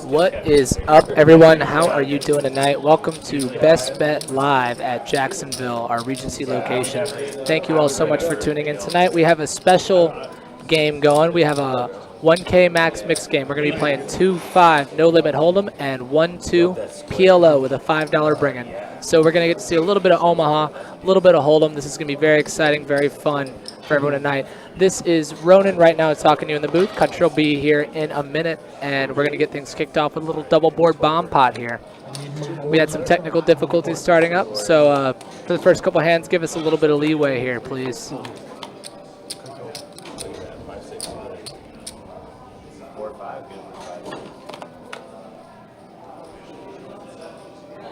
What is up, everyone? How are you doing tonight? Welcome to Best Bet Live at Jacksonville, our Regency location. Thank you all so much for tuning in tonight. We have a special game going. We have a 1K max mix game. We're going to be playing 2-5 no limit hold'em and 1-2 PLO with a $5 bring-in. So we're going to get to see a little bit of Omaha, a little bit of hold'em. This is going to be very exciting, very fun for everyone tonight. This is Ronan right now talking to you in the booth. Country will be here in a minute, and we're going to get things kicked off with a little double board bomb pot here. We had some technical difficulties starting up, so for the first couple hands, give us a little bit of leeway here, please.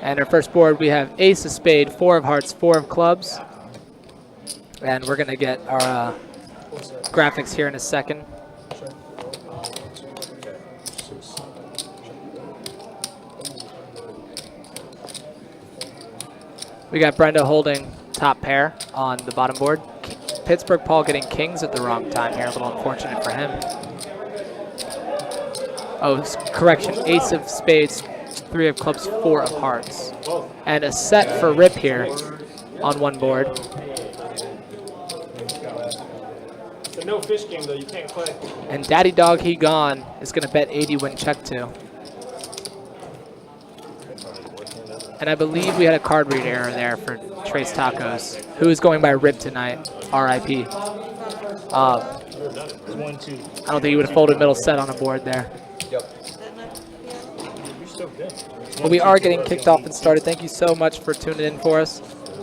And our first board, we have ace of spade, 4 of hearts, 4 of clubs. And we're going to get our graphics here in a second. We got Brenda holding top pair on the bottom board. Pittsburgh Paul getting kings at the wrong time here. A little unfortunate for him. Oh, correction. Ace of spades, 3 of clubs, 4 of hearts. And a set for Rip here on one board. It's a no fish game, though. You can't play. And Daddy Dog He Gone is going to bet 80 win check 2. And I believe we had a card read error there for Trace Tacos, who is going by Rip tonight, R.I.P. I don't think he would have folded middle set on a board there. But we are getting kicked off and started. Thank you so much for tuning in for us.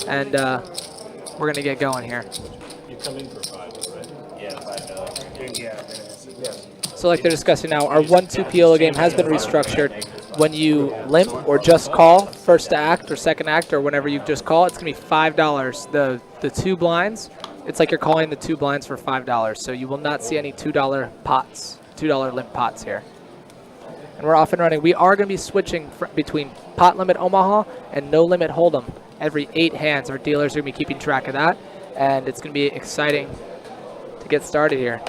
And we're going to get going here. You come in for 5, right? Yeah, $5. Yeah. So like they're discussing now, our 1-2 PLO game has been restructured. When you limp or just call first act or second act or whenever you just call, it's going to be $5. The 2 blinds, it's like you're calling the 2 blinds for $5. So you will not see any $2 pots, $2 limp pots here. And we're off and running. We are going to be switching between pot limit Omaha and no limit hold'em every 8 hands. Our dealers are going to be keeping track of that, and it's going to be exciting to get started here.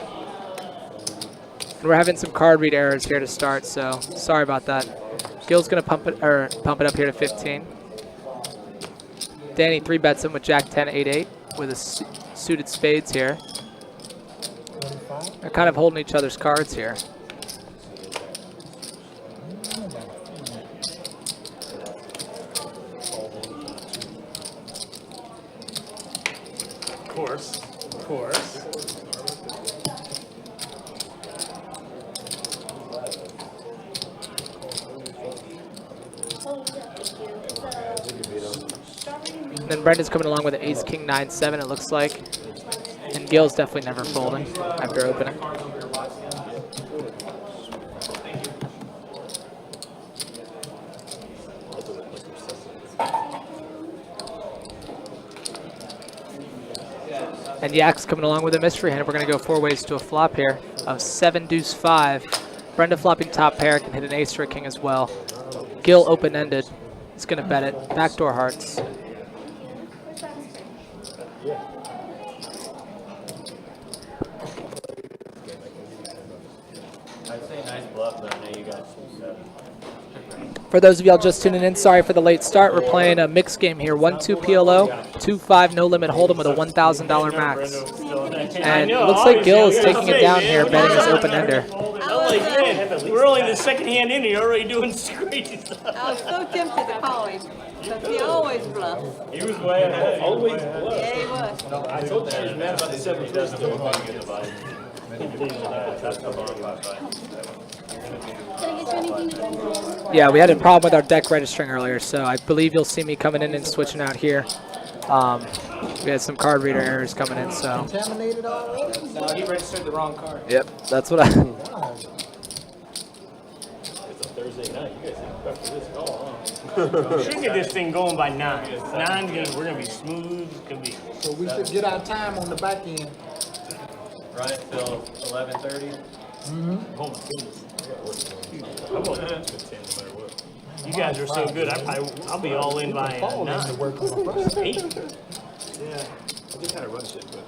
And we're having some card read errors here to start, so sorry about that. Gil's going to pump it up here to 15. Danny 3-bets him with Jack 10, 8, 8 with a suited spades here. They're kind of holding each other's cards here. Of course. And then Brendan's coming along with an ace, king, 9, 7, it looks like. And Gil's definitely never folding after opening. And Yak's coming along with a mystery hand. We're going to go 4 ways to a flop here of 7, deuce, 5. Brenda flopping top pair, can hit an ace or a king as well. Gil open-ended. He's going to bet it. Backdoor hearts. I'd say nice bluff, but I know you got 2-7. For those of y'all just tuning in, sorry for the late start. We're playing a mixed game here. 1-2 PLO, 2-5 no limit hold'em with a $1,000 max. And it looks like Gil is taking it down here, betting his open-ender. We're only the second hand in, and you're already doing crazy stuff. I was so tempted to call him, but he always bluffs. He was way ahead. Always bluff. Yeah, he was. I told you he was mad about the 7 fish. Yeah, we had a problem with our deck registering earlier, so I believe you'll see me coming in and switching out here. We had some card reader errors coming in, so. Contaminated already? No, he registered the wrong card. Yep, that's what I. It's a Thursday night. You guys have prepped for this call, huh? We should get this thing going by 9. 9's we're gonna be smooth. It's gonna be. So we should get our time on the back end. Right till 11:30. Oh my goodness. I'm going to 10 no matter what. You guys are so good. I'll be all in by 9. To work on the first. 8. Yeah. I just had to run shit, but.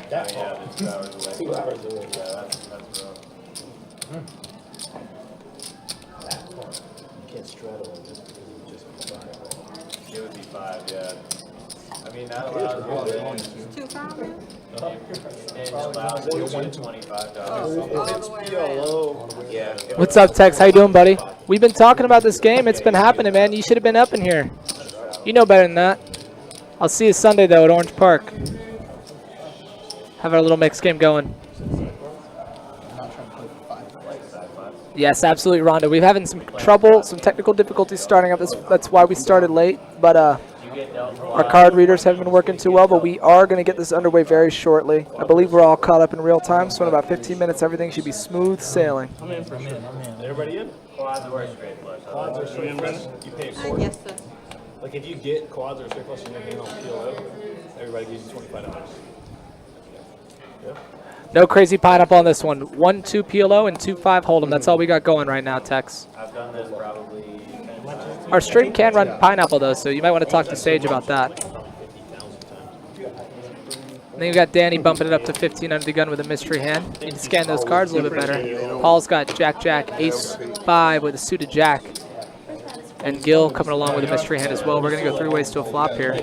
Yeah, it's 2 hours away. 2 hours away. Yeah, that's rough. You can't straddle it just because it's just 5. It would be 5, yeah. I mean, that allows you to. 2 pounds? It allows you to get $25. All the way around. PLO. Yeah. What's up, Tex? How you doing, buddy? We've been talking about this game. It's been happening, man. You should have been up in here. You know better than that. I'll see you Sunday, though, at Orange Park. Have our little mixed game going. Yes, absolutely, Rhonda. We're having some trouble, some technical difficulties starting up. That's why we started late. But our card readers haven't been working too well. But we are going to get this underway very shortly. I believe we're all caught up in real time. So in about 15 minutes, everything should be smooth sailing. I'm in for sure. Everybody in? Quads or straight flush. Quads or straight flush? You pay a quarter. Yes, sir. Like if you get quads or straight flush in your hand on PLO, everybody gives you $25. Yeah. No crazy pineapple on this one. 1-2 PLO and 2-5 hold'em. That's all we got going right now, Tex. I've done this probably 10 times. Our stream can run pineapple though, so you might want to talk to Sage about that. And then you got Danny bumping it up to 15 under the gun with a mystery hand. You can scan those cards a little bit better. Paul's got Jack, Ace 5 with a suited Jack. And Gil coming along with a mystery hand as well. We're going to go 3 ways to a flop here.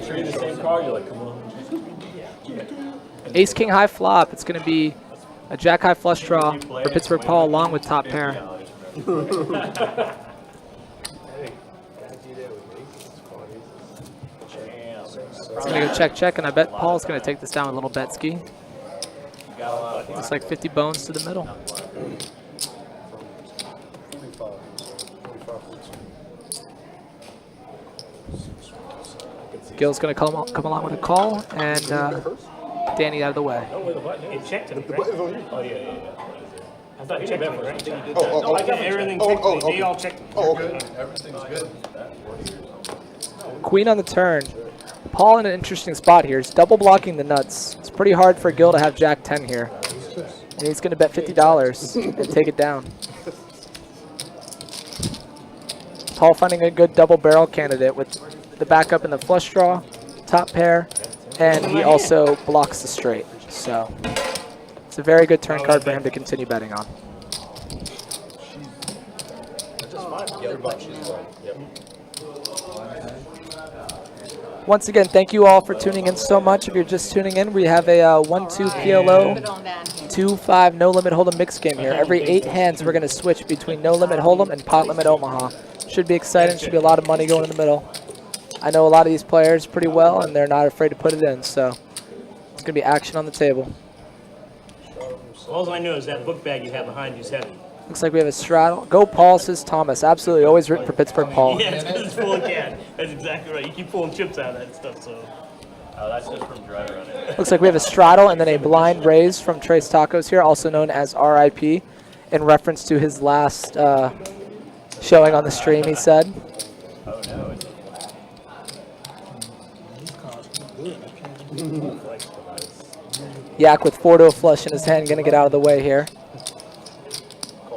Ace King high flop. It's going to be a Jack high flush draw for Pittsburgh Paul along with top pair. It's going to go check, and I bet Paul's going to take this down with a little bet ski. Looks like 50 bones to the middle. Gil's going to come along with a call, and Danny out of the way. It checked it, right? Oh, yeah. I thought you checked it, right? Oh, I got everything checked. They all checked it. Oh, okay. Everything's good. Queen on the turn. Paul in an interesting spot here. He's double blocking the nuts. It's pretty hard for Gil to have Jack 10 here. And he's going to bet $50 and take it down. Paul finding a good double barrel candidate with the backup in the flush draw, top pair, and he also blocks the straight. So it's a very good turn card for him to continue betting on. Once again, thank you all for tuning in so much. If you're just tuning in, we have a 1-2 PLO, 2-5 no limit hold'em mix game here. Every 8 hands, we're going to switch between no limit hold'em and pot limit Omaha. Should be exciting. Should be a lot of money going in the middle. I know a lot of these players pretty well, and they're not afraid to put it in. So it's going to be action on the table. All I know is that book bag you have behind you is heavy. Looks like we have a straddle. Go Paul, says Thomas. Absolutely, always written for Pittsburgh Paul. Yeah, it's because it's full of can. That's exactly right. You keep pulling chips out of that stuff, so. Oh, that's just from dry running. Looks like we have a straddle and then a blind raise from Trace Tacos here, also known as RIP, in reference to his last showing on the stream, he said. Oh, no, it's Yak with 4 to a flush in his hand, going to get out of the way here.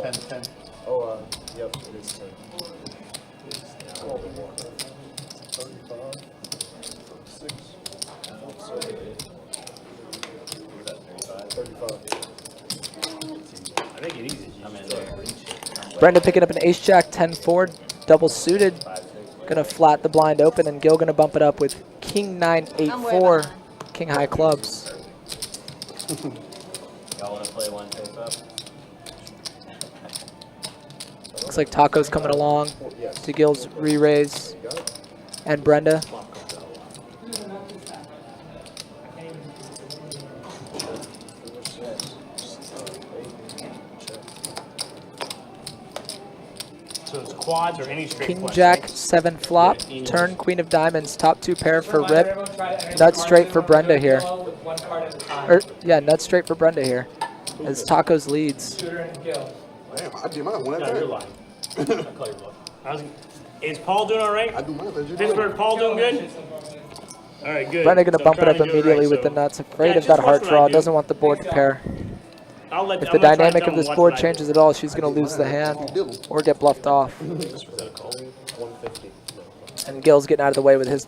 10. Oh, yep, it is 10. 35. I think it easy. I'm in there. Brenda picking up an ace-jack, 10-4, double suited. Going to flat the blind open, and Gil going to bump it up with king 9-8-4, king high clubs. Y'all want to play one face up? Looks like Taco's coming along to Gil's re-raise, and Brenda. So it's quads or any straight King flush, Jack right? 7 flop, turn Queen of Diamonds, top 2 pair for Rip, nut straight for Brenda here. Yeah, nut straight for Brenda here, as Tacos leads. Damn, I did mine one No, at you're that. lying. I call you bluff. Is Paul doing all right? I do mine legit. Pittsburgh Paul doing good? All right, good. Brenda going to So bump it trying up to do immediately right, with the so nuts, afraid yeah, of that just heart watch what I draw, do. doesn't want the board to pair. If I'm the gonna try to dynamic tell of him this watch board what I do. changes at all, she's going to lose the hand or get bluffed off. Is that a call? 150. No. And Gil's getting out of the way with his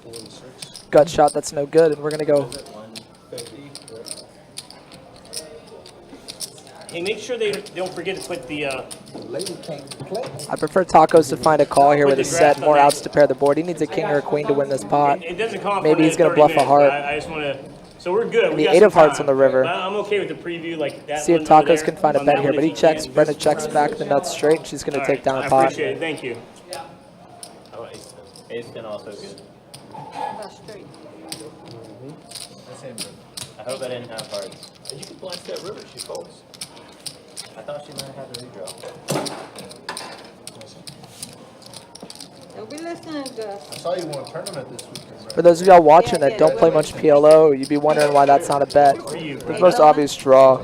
gut shot that's no good, and we're going to go Hey, make sure they don't forget to put the. Lady can't play. I prefer Tacos to find a call here with a the set, draft more on that. outs to pair the board. He needs a king or a queen to win this pot. It doesn't come off Maybe on he's in gonna 30 bluff a minutes, heart. but I just want to. So we're good. And We the got 8 some of hearts time. on the river. But I'm okay with the preview, like that. See if one over Tacos there, can find a on bet that here, one but if he checks. can. Brenda checks back the nuts straight, and she's going to All take right, down I a pot. appreciate it. Thank you. Oh, ace 10 also good. That's straight. I hope I didn't have hearts. You can blast that river. She folds. I thought she might have the redraw. Don't be listening, Gus. I saw you won a tournament this weekend, For right? those of y'all watching Yeah, that don't yeah. play much PLO, you'd be wondering why that's not a bet. The most obvious draw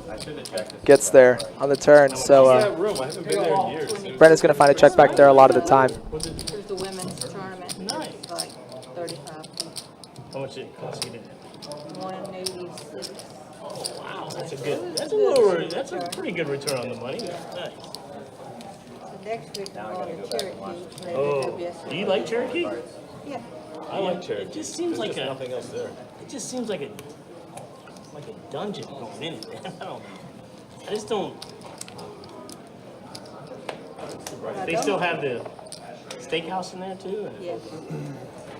I should have checked this. gets there on the turn, so That room, I haven't been there in years. Brenda's going to find a check back there a lot of the time. Here's the women's tournament. Nice. It's like 35 people. How much it cost you to? 186. Wow, that's a good. That's a lower. That's a pretty good return on the money. Nice. So next week I'm going to Cherokee. Oh, do you like Cherokee? Yeah. I like Cherokee. It just seems like There's a. nothing else there. It just seems like a dungeon going in there. I don't know. I just don't. They still have the steakhouse in there too. Yeah.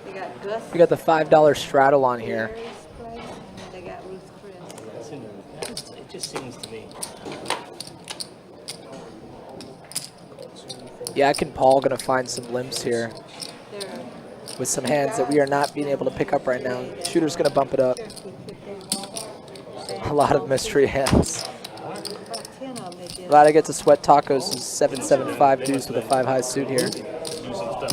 They got Gus. We got the $5 straddle on here. Gary's place, and they got Ruth's Chris. It just seems to me. Yak and Paul going to find some limps here They're with some hands that we are not being able to pick up right now. Shooter's going to bump it up. Cherokee 15. A lot of mystery hands. About 10 of them they did. Glad I get to sweat Tacos' 7-7-5 deuce with a 5-high suit here. Do some stuff.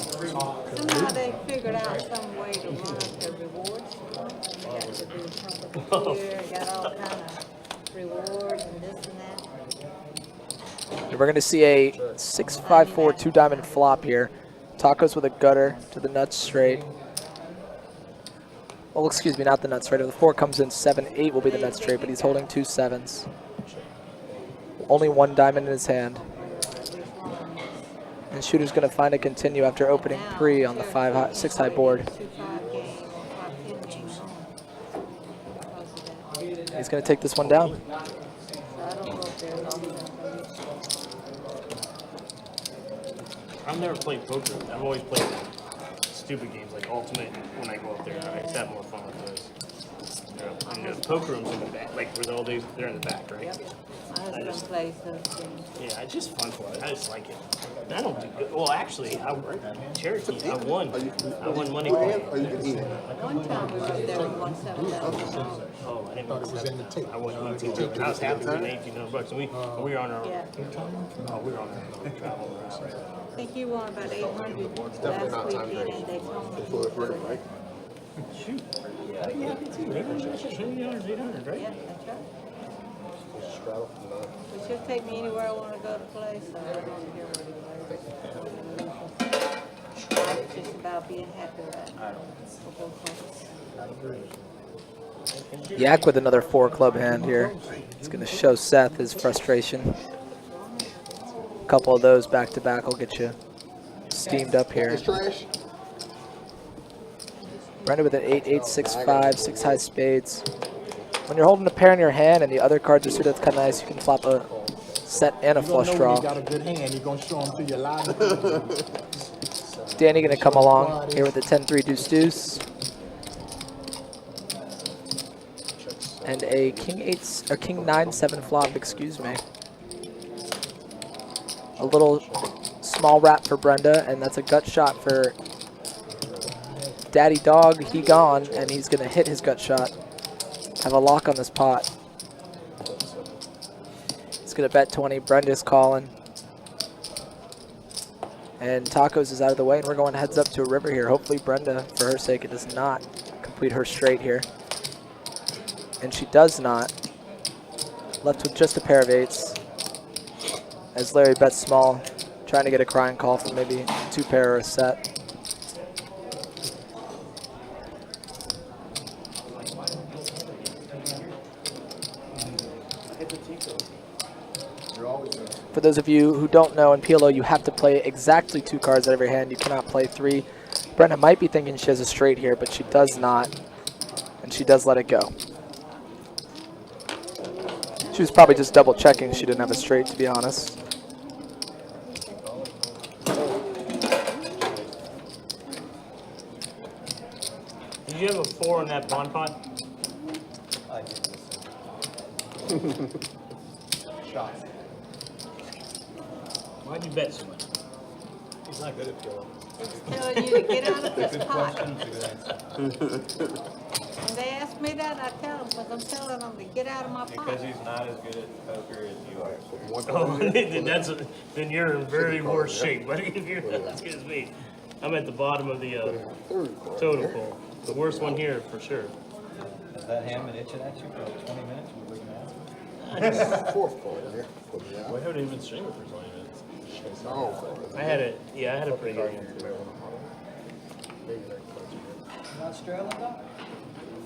Somehow they figured out some way to run the rewards. They got to do something here, got all kind of rewards and this and that. And we're going to see a 6-5-4 two-diamond flop here. Tacos with a gutter to the nuts straight. Well, excuse me, not the nuts straight. If the 4 comes in, 7-8 will be the nuts straight, but he's holding 2 7s. Only 1 diamond in his hand. And Shooter's going to find a continue after opening 3 on the 6-high board. 2-5 game or 5-10 game on because of that. He's going to take this one down. So I don't know if they're long. I've never played poker. I've always played stupid games like Ultimate when I go up there. I just have more fun with those. And the poker rooms in the back, like where all these, they're in the back, right? My husband plays those games. Yeah, it's just fun for it. I just like it. And I don't do good. Well, actually, Cherokee, I won money. Or you can eat it. One time we were there, we won $7,000. Oh, I didn't Thought it was in the tape. I wasn't on the tape. I was happy with $1,800, and we were on our. Yeah. Oh, we were on our travel around. I think you won about 800 last weekend in Daytona. Full of fruit, right? Shoot. I'd be happy too. $800, $800, right? Yeah, that's right. But she'll take me anywhere I want to go to play, so I don't care what it is. It's just about being happy right now for both of us. Yak with another 4-club hand here. It's going to show Seth his frustration. A couple of those back-to-back will get you steamed up here. It's trash. Brenda with an 8-8-6-5, 6-high spades. When you're holding a pair in your hand and the other cards are suited, that's kind of nice. You can flop a set and a flush You draw. got a good hand. You're gonna show them to your live. Danny going to come along here with the 10-3 deuce-deuce. And a king-8 or king-9-7 flop, excuse me. A little small wrap for Brenda, and that's a gut shot for Daddy Dog. He gone, and he's going to hit his gut shot. Have a lock on this pot. He's going to bet 20. Brenda's calling. And Tacos is out of the way, and we're going heads up to a river here. Hopefully Brenda, for her sake, it does not complete her straight here. And she does not. Left with just a pair of 8s. As Larry bets small, trying to get a crying call for maybe 2 pair or a set. For those of you who don't know, in PLO you have to play exactly 2 cards out of your hand. You cannot play 3. Brenda might be thinking she has a straight here, but she does not. And she does let it go. She was probably just double checking she didn't have a straight, to be honest. Did you have a 4 in that pond pot? I give this shot. Why'd you bet so much? He's not good at PLO. Telling you to get out of this Good pot. questions, good answers. When they ask me that, I tell them, because I'm telling them to get out of my pot. Because he's not as good at poker as you are. Oh, then you're in very worse shape, buddy, if you're not as good as me. I'm at the bottom of the totem pole. The worst one here, for sure. Is that hand been itching at you for like 20 minutes? We're looking at it. Fourth card, yeah. We haven't even been streaming for 20 minutes. No. I had a pretty good one. Not Australia, though?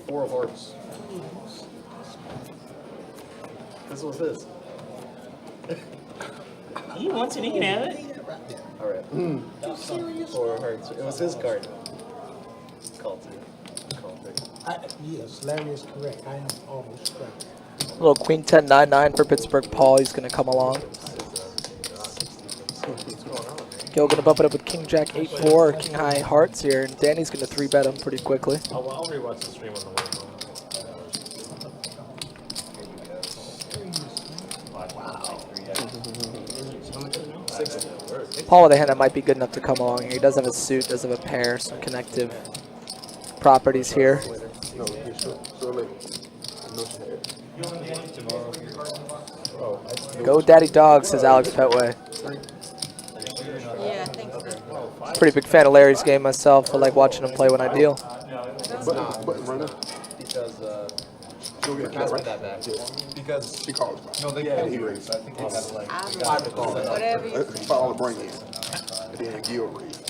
4 of hearts. This was his. He wants it, he can have it. All right. 4 of hearts. It was his card. Called it. Yes, Larry is correct. I am almost correct. Little queen 10-9-9 for Pittsburgh Paul. He's going to come along. Gil going to bump it up with king jack 8-4, king high hearts here, and Danny's going to 3-bet him pretty quickly. I'll rewatch the stream on the way home. Paul with a hand that might be good enough to come along here. He does have a suit, does have a pair, some connective properties here. No, so late. No, she had. Go Daddy Dog, says Alex Petway. Yeah, I think so. Pretty big fan of Larry's game myself. I like watching him play when I deal. Button runner. Because, She'll get pass right. that back. Because, She calls back. no, they Yeah, can't he hear raised. I think they gotta like, I they gotta call that. Whatever you That's all the bring in. And then Gil raised.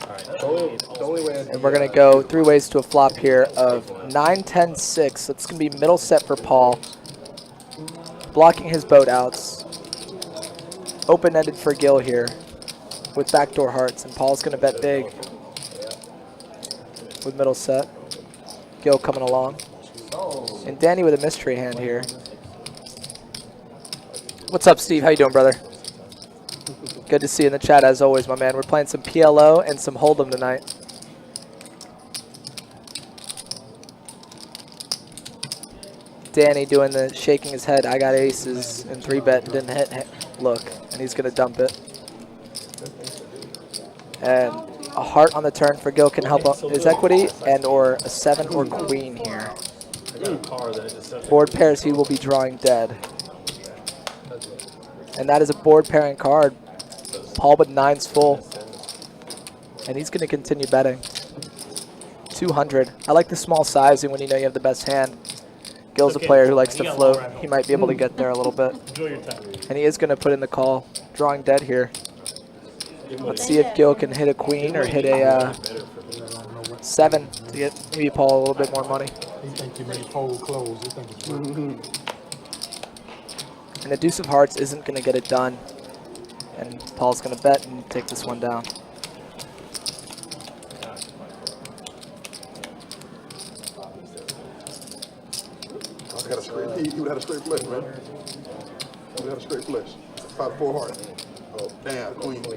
The only way And we're going to go 3 ways to a flop here of 9-10-6. That's going to be middle set for Paul. Blocking his boat outs. Open-ended for Gil here with backdoor hearts. And Paul's going to bet big with middle set. Gil coming along. And Danny with a mystery hand here. What's up, Steve? How you doing, brother? Good to see you in the chat as always, my man. We're playing some PLO and some Hold'em tonight. Danny doing the shaking his head. I got aces and 3-bet and didn't hit. Look, and he's gonna dump it. And a heart on the turn for Gil can help out his equity, and or a 7 or queen here. Board pairs he will be drawing dead. And that is a board pairing card. Paul with 9's full. And he's going to continue betting. 200. I like the small sizing when you know you have the best hand. Gil's a player who likes to float. He might be able to get there a little bit. Enjoy your time. And he is going to put in the call. Drawing dead here. Let's see if Gil can hit a queen or hit a 7 to get maybe Paul a little bit more money. He think you made poll close. He think it's working. And the deuce of hearts isn't going to get it done. And Paul's going to bet and take this one down. I got a straight. He would have had a straight flush, man. He would have had a straight flush. 5-4 heart. Oh, damn, queen. So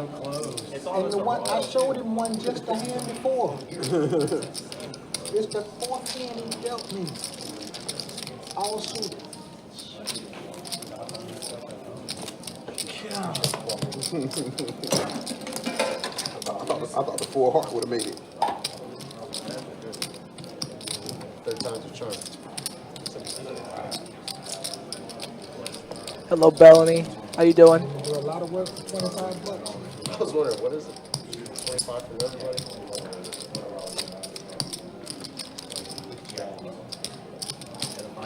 close. And the one I showed him one just the hand before. It's the 4th hand he dealt me. All suited. I thought the 4 heart would have made it. third time's a charm. Hello, Bellany. How you doing? Do a lot of work for $25. I was wondering, what is it? 25 from everybody?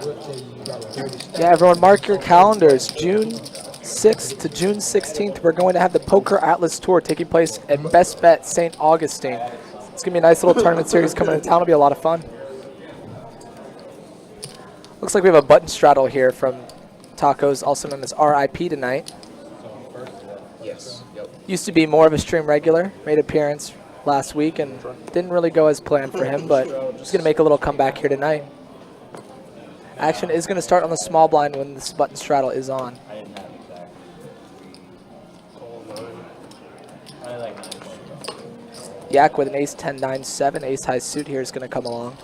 We'll tell you, you got a dirty stack. Yeah, everyone mark your calendars. June 6th to June 16th, we're going to have the Poker Atlas Tour taking place at Best Bet St. Augustine. It's going to be a nice little tournament series coming to town. It'll be a lot of fun. Looks like we have a button straddle here from Tacos, also known as RIP tonight. Yes. Yep. Used to be more of a stream regular, made appearance last week and didn't really go as planned for him, but he's going to make a little comeback here tonight. Action is going to start on the small blind when this button straddle is on. I didn't have exact. Call 9. I like 9. Yak with an ace 10, 9, 7. Ace high suit here is going to come along.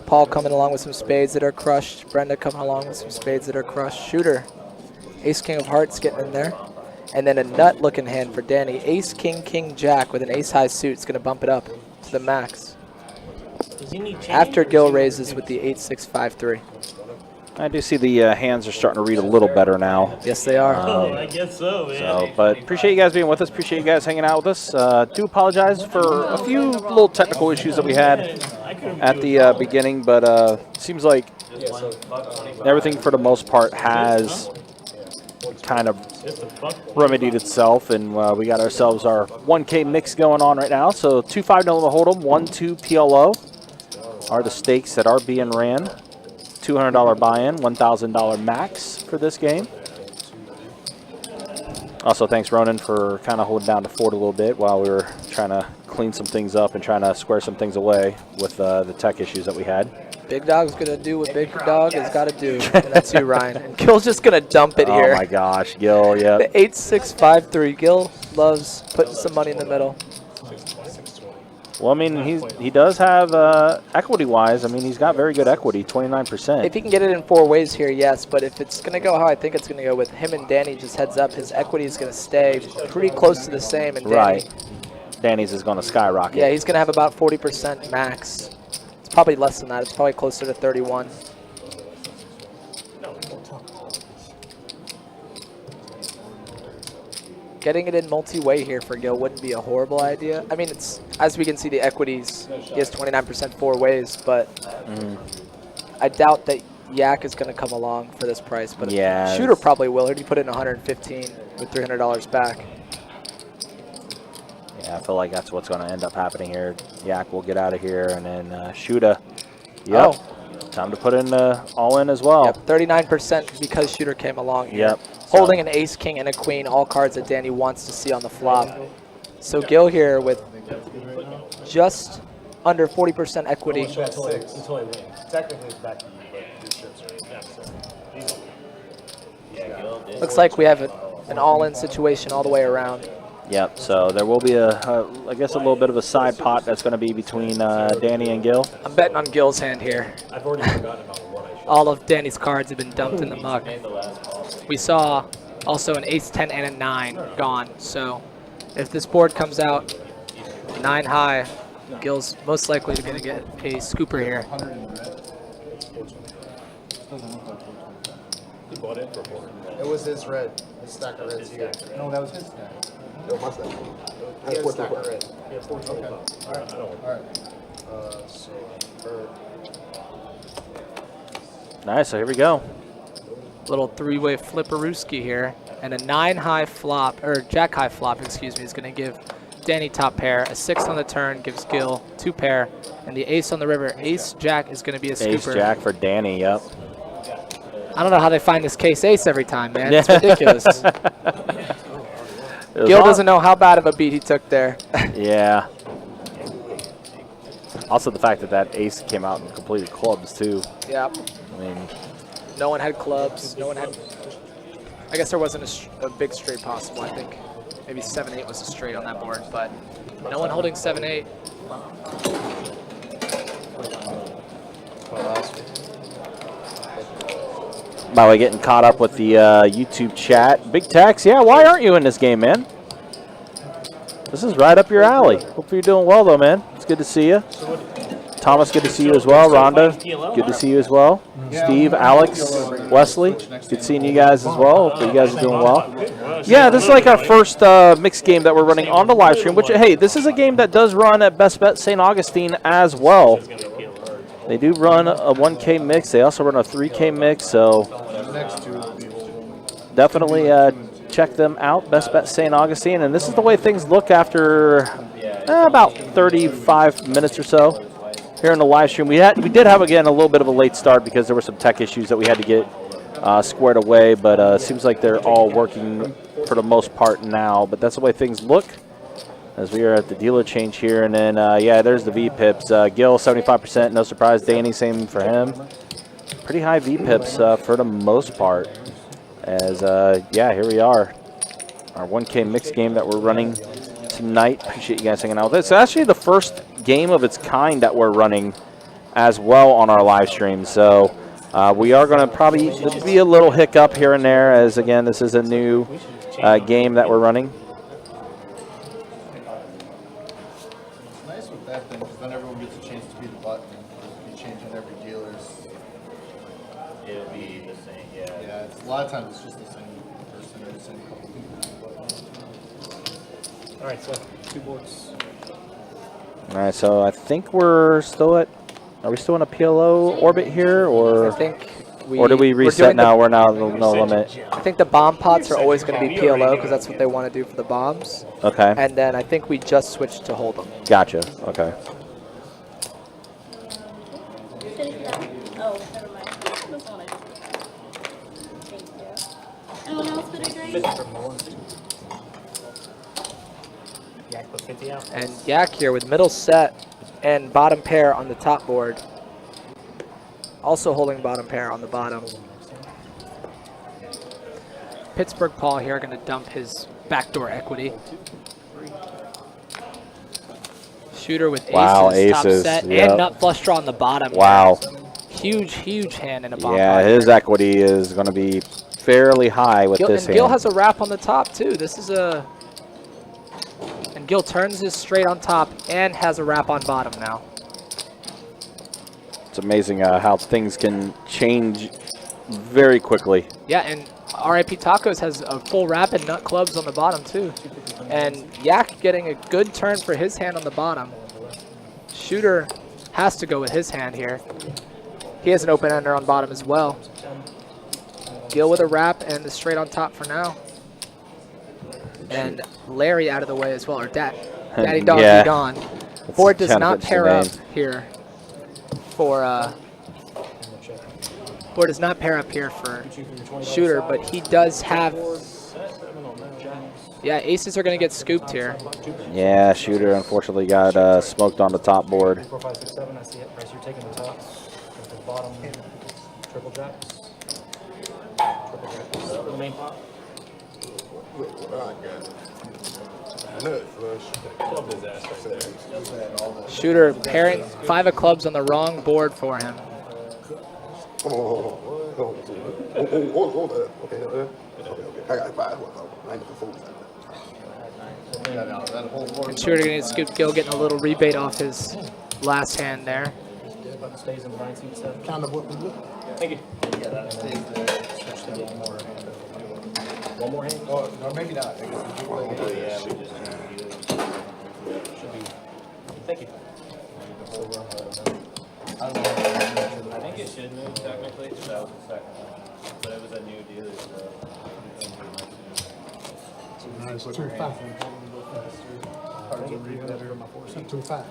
Paul coming along with some spades that are crushed. Brenda coming along with some spades that are crushed. Shooter. Ace king of hearts getting in there. And then a nut looking hand for Danny. Ace king, king, jack with an ace high suit. It's going to bump it up to the max. Does he need change, After or does Gil he- raises with the 8, 6, 5, 3. I do see the hands are starting to read a little better now. Yes, they are. Oh, I guess so, man. So, but appreciate you guys being with us. Appreciate you guys hanging out with us. Do apologize for a few little technical issues that we had I couldn't at do it. the beginning, but seems like everything for the most part has kind of Just a fuck. remedied itself, and we got ourselves our 1K mix going on right now. So 2-5 no hold'em, 1-2 PLO are the stakes that are being ran. $200 buy-in, $1,000 max for this game. Also, thanks Ronan for kind of holding down the fort a little bit while we were trying to clean some things up and trying to square some things away with the tech issues that we had. Big Dog's going to do what Big Dog has got to do. And that's you, Ryan. And Gil's just going to dump it here. Oh my gosh, Gil, yeah. The 8, 6, 5, 3. Gil loves putting some money in the middle. Well, I mean, he does have equity-wise. I mean, he's got very good equity, 29%. If he can get it in 4 ways here, yes. But if it's going to go how I think it's going to go with him and Danny, just heads up, his equity is going to stay pretty close to the same. And Danny, Right. Danny's is going to skyrocket. yeah, he's going to have about 40% max. It's probably less than that. It's probably closer to 31. Getting it in multi-way here for Gil wouldn't be a horrible idea. I mean, it's as we can see the equities, he has 29% 4 ways, but I doubt that Yak is going to come along for this price. But Yeah, Shooter probably will. He put in 115 with $300 back. Yeah, I feel like that's what's going to end up happening here. Yak will get out of here, and then Shooter. Yep. Time to put in all in as well. Yep, 39% because Shooter came along here. Yep. Holding an ace, king, and a queen, all cards that Danny wants to see on the flop. So Gil here with just under 40% equity. Until I win. Technically, it's back to you, but your ships are. Yeah, so. Easy. Looks like we have an all-in situation all the way around. Yep. So there will be I guess a little bit of a side pot that's going to be between Danny and Gil. I'm betting on Gil's hand here. I've already forgotten about what I should. All of Danny's cards have been dumped in the muck. We saw also an ace 10 and a 9 gone. So if this board comes out 9 high, Gil's most likely going to get a scooper here. He bought it for 4. It was his red. His stack of reds here. No, that was his stack. That was my stack. I He had has a stack 14 of red. He has 14 Okay. bucks. All right. All right. So, bird. Nice. So here we go. Little 3-way flipperooski here. And a 9 high flop, or jack high flop, excuse me, is going to give Danny top pair. A 6 on the turn gives Gil 2 pair. And the ace on the river, ace jack is going to be a scooper. Ace Jack for Danny. Yep. I don't know how they find this case ace every time, man. It's ridiculous. It was Gil all- doesn't know how bad of a beat he took there. Yeah. Also, the fact that that ace came out and completed clubs too. Yep. I mean, No one had clubs. No one had. I guess there wasn't a big straight possible. I think maybe 7-8 was a straight on that board, but no one holding 7-8. by the way, getting caught up with the YouTube chat. Big Tex, yeah, why aren't you in this game, man? This is right up your alley. Hope you're doing well, though, man. It's good to see you. Thomas, good to see you as well. Rhonda, good to see you as well. Steve, Alex, Wesley, good seeing you guys as well. Hope you guys are doing well. Yeah, this is like our first mixed game that we're running on the live stream, which, hey, this is a game that does run at Best Bet St. Augustine as well. They do run a 1K mix. They also run a 3K mix, so definitely check them out, Best Bet St. Augustine. And this is the way things look after about 35 minutes or so here in the live stream. We did have, again, a little bit of a late start because there were some tech issues that we had to get squared away, but it seems like they're all working for the most part now. But that's the way things look as we are at the dealer change here. And then, yeah, there's the V-pips. Gil, 75%, no surprise. Danny, same for him. Pretty high V-pips for the most part. As, yeah, here we are. Our 1K mixed game that we're running tonight. Appreciate you guys hanging out with us. It's actually the first game of its kind that we're running as well on our live stream. So we are going to probably be a little hiccup here and there, as, again, this is a new game that we're running. It's nice with that thing, because then everyone gets a chance to be the button. You're changing every dealer's. It'll be the same, yeah. Yeah, a lot of times it's just the same person or the same couple people. All right, so 2 boards. All right, so I think we're still at, are we still in a PLO orbit here, or? I think Or do we reset now? We're now no limit. I think the bomb pots are always going to be PLO because that's what they want to do for the bombs. Okay. And then I think we just switched to hold them. Gotcha. Okay. Oh, never mind. That's all I did. Thank you. Anyone else put a grade? Yak put 50 out. And Yak here with middle set and bottom pair on the top board. Also holding bottom pair on the bottom. Pittsburgh Paul here going to dump his backdoor equity. Shooter with aces, top aces, set, yep. and nut flush draw on the bottom. Wow. Huge, huge hand in a bomb. Yeah, pot his here. equity is going to be fairly high with this And hand. Gil has a wrap on the top too. This is a, and Gil turns his straight on top and has a wrap on bottom now. It's amazing how things can change very quickly. Yeah, and RIP Tacos has a full wrap and nut clubs on the bottom too. And Yak getting a good turn for his hand on the bottom. Shooter has to go with his hand here. He has an open ender on bottom as well. Gil with a wrap and the straight on top for now. And Larry out of the way as well, or Daddy Dog Yeah. be gone. Board does kind of not fits the pair up name. here for board does not pair up here for Shooter, but he does have, yeah, aces are going to get scooped here. Yeah, Shooter unfortunately got smoked on the top board. 4, 5, 6, 7. I see it. Bryce, you're taking the top. The bottom. Triple jacks. Triple jacks. The main pot. Nut flush. Shooter pairing 5 of clubs on the wrong board for him. Oh, okay. I got 5. I ain't looking That whole board. And Shooter going to scoop Gil, getting a little rebate off his last hand there. Button stays in the 9 seat 7. Kind of what we look. Thank you. Yeah, that stays there. Switch to one more. One more hand? Or maybe not. I guess we do Should be. Thank you. So we're on the, I don't know. I think it should move technically, because that was the second one. But it was a new dealer, so. It's 2-5. 2-5.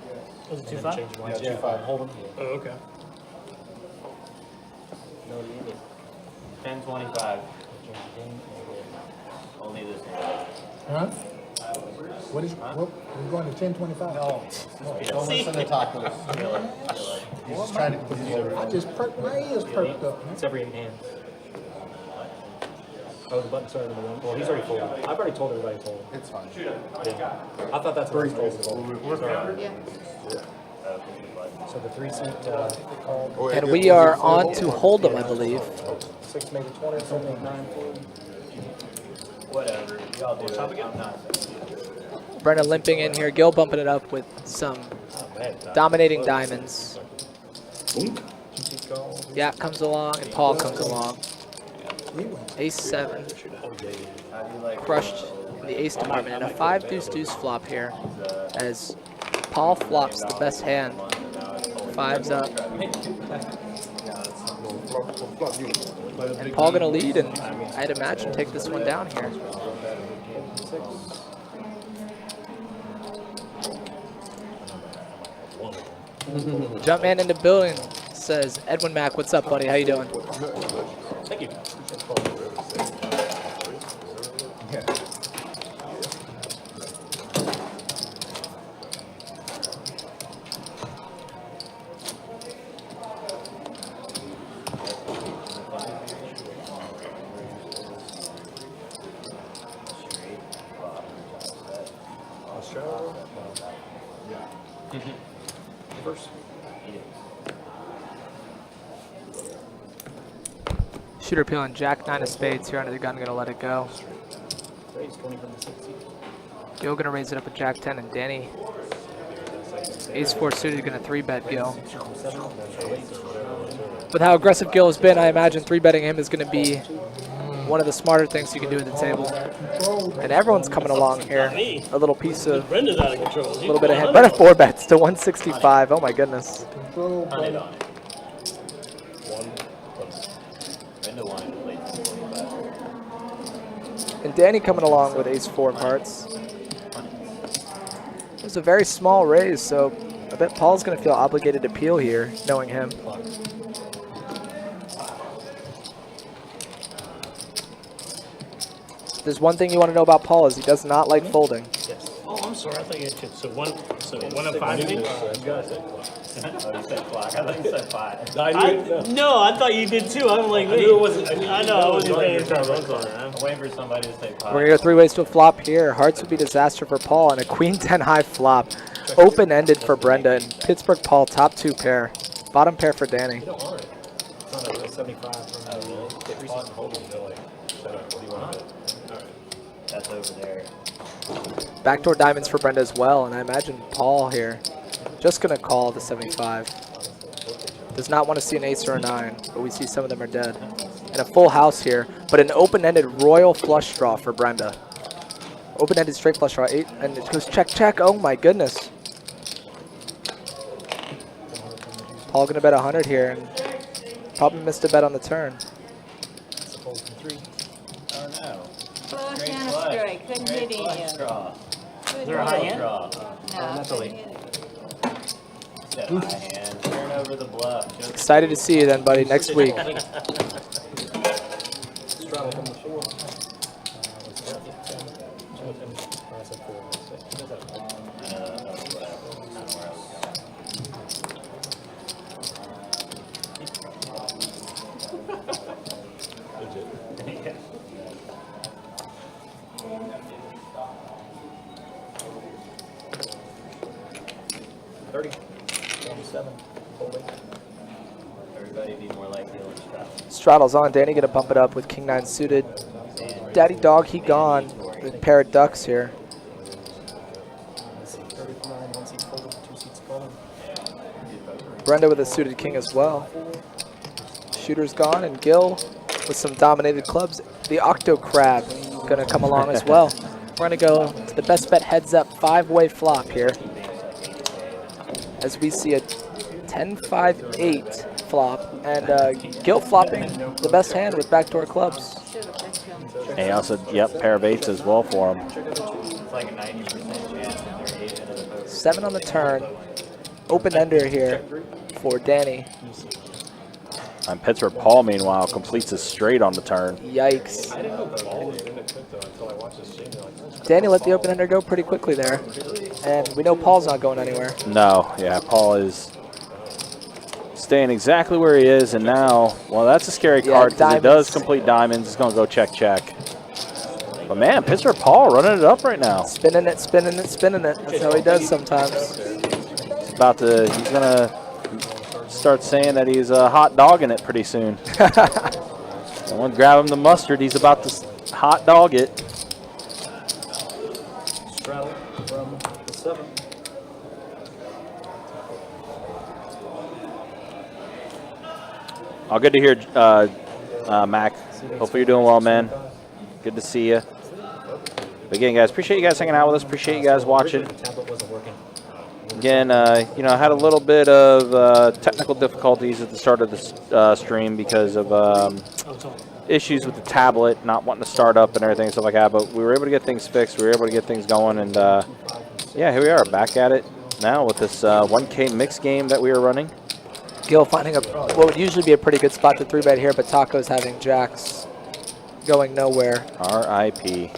was it 2-5? Yeah, 2-5. Hold them. Oh, okay. No deal. 10-25. Only this one. Huh? What is, what, we're going to 10-25? No, don't listen to tacos. He's just trying to confuse I everyone. just perked, my ears perked up, man. It's every 8 hands. Oh, the button started in the 1. Well, he's already told. I've already told everybody to hold. It's fine. Yeah. I thought that's what I was told. Yeah. So the 3 seat called. And we are on to Hold'em, I believe. 6, maybe 20, something, 9, 4. Whatever. Y'all do it. I'm not. Brennan limping in here. Gil bumping it up with some dominating diamonds. Yeah, comes along, and Paul comes along. Ace-7. Crushed in the ace department. And a 5 deuce deuce flop here. As Paul flops the best hand. 5's up. And Paul gonna lead, and I'd imagine take this one down here. Jumpman in the building says, Edwin Mack, what's up, buddy? How you doing? Thank you. Shooter peeling Jack 9 of spades here under the gun, gonna let it go. Raise 20 from the 60. Gil gonna raise it up with Jack 10, and Danny. Ace 4 suited gonna 3-bet Gil. With how aggressive Gil has been, I imagine 3-betting him is gonna be one of the smarter things you can do at the table. And everyone's coming along here. A little piece of, Brenda's out of control. a little bit of hand. Brenda 4-bets to 165. Oh my goodness. Control, buddy. And Danny coming along with ace 4 of hearts. It was a very small raise, so I bet Paul's going to feel obligated to peel here, knowing him. There's one thing you want to know about Paul is he does not like folding. Oh, I'm sorry. I thought you had chips. So one of 5 things? No, I thought you did too. I'm like, wait. I know, I wasn't paying attention. I'm waiting for somebody to say We're going to go 3 ways to a flop here. Hearts would be disaster for Paul, and a queen 10 high flop. Open-ended for Brenda, and Pittsburgh Paul, top 2 pair. Bottom pair for Danny. That's over there. Backdoor diamonds for Brenda as well, and I imagine Paul here just going to call the 75. Does not want to see an ace or a 9, but we see some of them are dead. And a full house here, but an open-ended royal flush draw for Brenda. Open-ended straight flush draw, 8, and it goes check, check. Oh my goodness. Paul going to bet 100 here, and probably missed a bet on the turn. Oh no. Flush and a straight, couldn't hit any of them. Draw. Is there a high hand? Draw. No, couldn't hit it. Set high hand. Turn over the bluff. Just Excited to see you then, buddy, next week. everybody be more like Gil and Straddle. Straddle's on. Danny going to bump it up with king 9 suited. Daddy dog, he gone. With pair of ducks here. Brenda with a suited king as well. Shooter's gone, and Gil with some dominated clubs. The Octo Crab going to come along as well. We're going to go to the best bet heads up 5-way flop here. As we see a 10-5-8 flop, and Gil flopping the best hand with backdoor clubs. And he also, yep, pair of 8s as well for him. It's like a 90% chance that they're 8 into the poker. 7 on the turn. Open ender here for Danny. And Pittsburgh Paul, meanwhile, completes a straight on the turn. Yikes. Danny let the open ender go pretty quickly there. And we know Paul's not going anywhere. No, yeah, Paul is staying exactly where he is, and now, well, that's a scary card because it does complete diamonds. It's going to go check, check. But man, Pittsburgh Paul running it up right now. Spinning it, spinning it, spinning it. That's how he does sometimes. He's going to start saying that he's hot dogging it pretty soon. Someone grab him the mustard. He's about to hot dog it. Straddle from the 7. All good to hear, Mac. Hopefully you're doing well, man. Good to see you. But again, guys, appreciate you guys hanging out with us. Appreciate you guys watching. Again, you know, I had a little bit of technical difficulties at the start of the stream because of issues with the tablet, not wanting to start up and everything and stuff like that. But we were able to get things fixed. We were able to get things going, and yeah, here we are back at it now with this 1K mix game that we were running. Gil finding what would usually be a pretty good spot to 3-bet here, but Taco's having jacks going nowhere. R.I.P.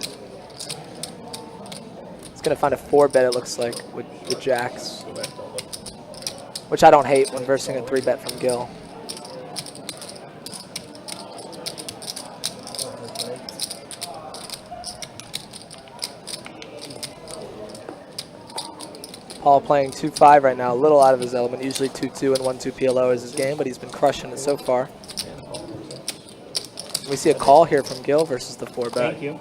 He's going to find a 4-bet, it looks like, with the jacks. Which I don't hate when versing a 3-bet from Gil. Paul playing 2-5 right now, a little out of his element. Usually 2-2 and 1-2 PLO is his game, but he's been crushing it so far. We see a call here from Gil versus the 4-bet. Thank you.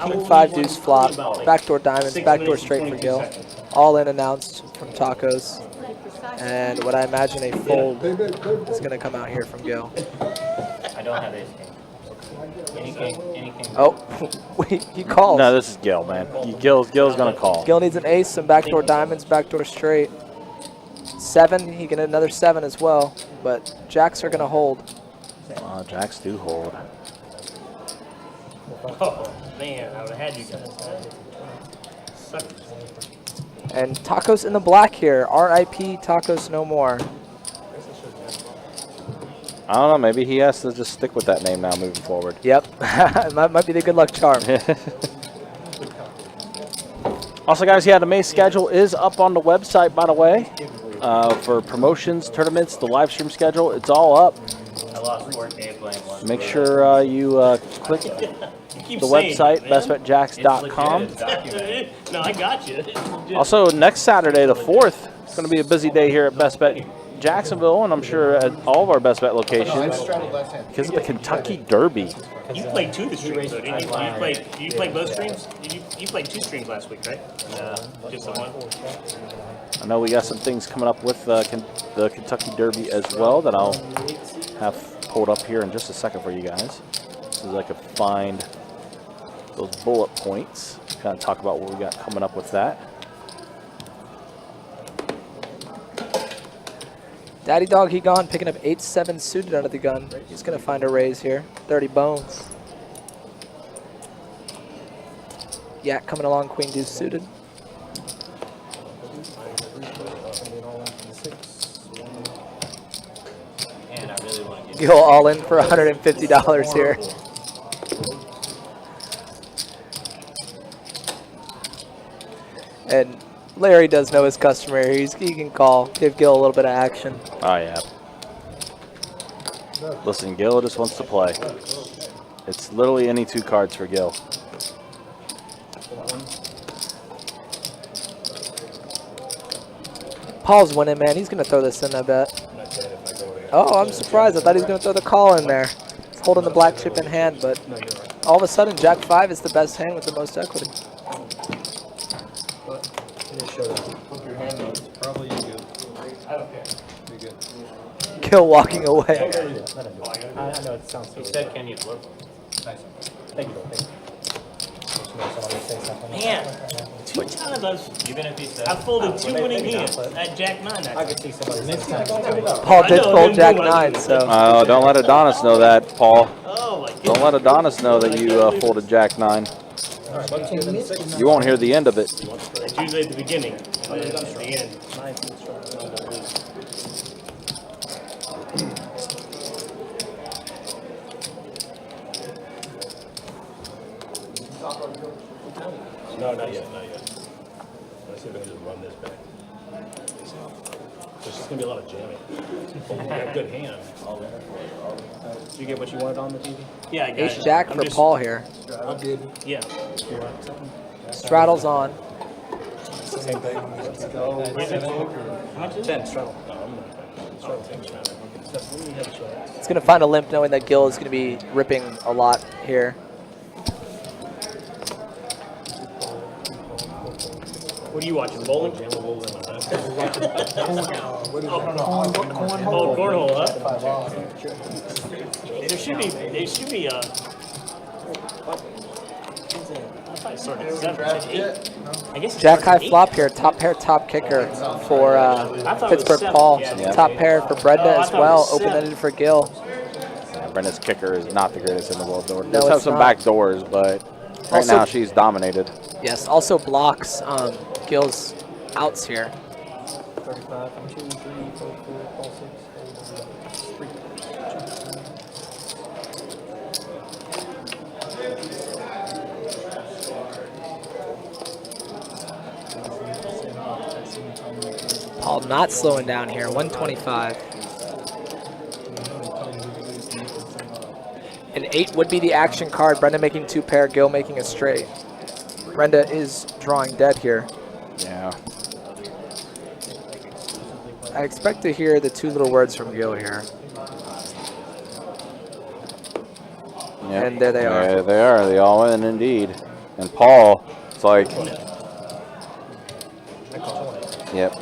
King 5 deuce flop, backdoor diamonds, backdoor straight for Gil. All in announced from Tacos. And what I imagine a fold is going to come out here from Gil. I don't have ace king. Any king. Oh, he calls. No, this is Gil, man. Gil's going to call. Gil needs an ace, some backdoor diamonds, backdoor straight. 7, he can get another 7 as well, but jacks are going to hold. Jacks do hold. Oh, man, I would have had you guys. Suckers. And Tacos in the black here. R.I.P. Tacos no more. I don't know. Maybe he has to just stick with that name now moving forward. Yep. might be the good luck charm. Also, guys, yeah, the May schedule is up on the website, by the way. For promotions, tournaments, the live stream schedule, it's all up. I lost 4K playing one. Make sure you click the website, bestbetjacks.com. No, I got you. Also, next Saturday, the 4th, it's going to be a busy day here at Best Bet Jacksonville, and I'm sure at all of our Best Bet locations because of the Kentucky Derby. You played 2 of the streams, though, didn't you? You played both streams? You played 2 streams last week, right? No, just the one. I know we got some things coming up with the Kentucky Derby as well that I'll have pulled up here in just a second for you guys. So I could find those bullet points, kind of talk about what we got coming up with that. Daddy Dog, he gone, picking up 8-7 suited under the gun. He's going to find a raise here. 30 bones. Yak coming along, Queen Deuce suited. And I really want to get Gil all in for $150 here. And Larry does know his customer. He can call, give Gil a little bit of action. Oh, yeah. Listen, Gil just wants to play. It's literally any 2 cards for Gil. Paul's winning, man. He's going to throw this in, I bet. Oh, I'm surprised. I thought he was going to throw the call in there. He's holding the black chip in hand, but all of a sudden, Jack 5 is the best hand with the most equity. Probably you good. I don't care. You're good. Gil walking away. I know it sounds so. He said, "Can you flip?" Nice. Thank you. Man, 2 times Even if he said, I folded 2 winning hands at Jack 9. I could see somebody saying Paul did fold Jack 9, so. Don't let Adonis know that, Paul. Oh, my goodness. Don't let Adonis know that you folded Jack 9. You won't hear the end of it. It's usually at the beginning, but at the end. No, not yet, not yet. Let's see if I can just run this back. There's just gonna be a lot of jamming. You got a good hand. Did you get what you wanted on the TV? Yeah, I got Ace it. Jack I'm for just- Paul here. I did. Yeah. Straddles on. same thing. How much is it? 10 straddle. He's going to find a limp knowing that Gil is going to be ripping a lot here. What are you watching, bowling? Cornhole. Oh, cornhole, huh? There should be I thought it started at 7, 8. I guess it Jack starts high at 8. flop here. Top pair, top kicker for thought it was Pittsburgh 7. Paul. Yeah. Top pair for Brenda Oh, I as thought it well. was 7. Open-ended for Gil. Brenda's kicker is not the greatest in the world. Does No, have it's some not. back doors, but right Also- now she's dominated. Yes, also blocks Gil's outs here. 35, 2, 3, 4, 5, 6, 3. Paul not slowing down here. 125. An 8 would be the action card. Brenda making 2 pair, Gil making a straight. Brenda is drawing dead here. Yeah. I expect to hear the 2 little words from Gil here. Yep. And there they are. There they are. They all in indeed. And Paul, it's like, yep,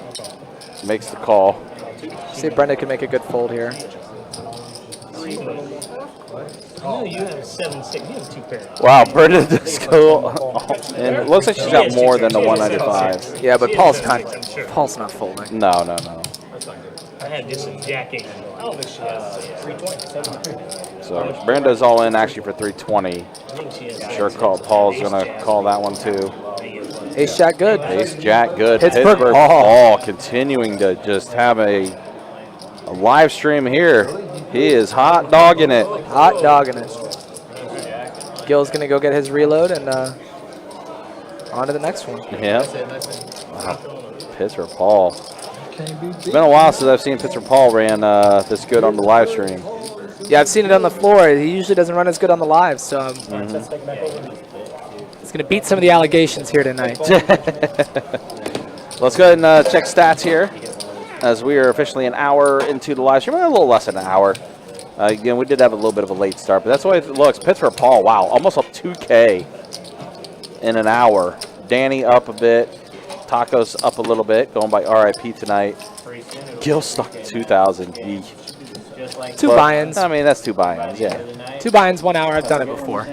makes the call. See if Brenda can make a good fold here. Oh, you have 7-6. You have 2 pairs. Wow, Brenda does go, and it looks like she's got more than the 195. Yeah, but Paul's not folding. No, no, no. I had just a jack 8. I don't think she has 320. So Brenda's all in actually for 320. I think she has. I'm sure Paul's gonna call that one too. Ace Jack good. Ace Jack good. Pittsburgh Paul continuing to just have a live stream here. He is hot dogging it. Hot dogging it. Gil's going to go get his reload and on to the next one. Yeah. Wow. Pittsburgh Paul. It's been a while since I've seen Pittsburgh Paul ran this good on the live stream. Yeah, I've seen it on the floor. He usually doesn't run as good on the live, so he's going to beat some of the allegations here tonight. Let's go ahead and check stats here, as we are officially an hour into the live stream. A little less than an hour. Again, we did have a little bit of a late start, but that's the way it looks. Pittsburgh Paul, wow, almost up 2K in an hour. Danny up a bit. Tacos up a little bit, going by RIP tonight. Gil stuck at 2,000. Two buy-ins. I mean, that's 2 buy-ins, yeah. 2 buy-ins, 1 hour. I've done it before.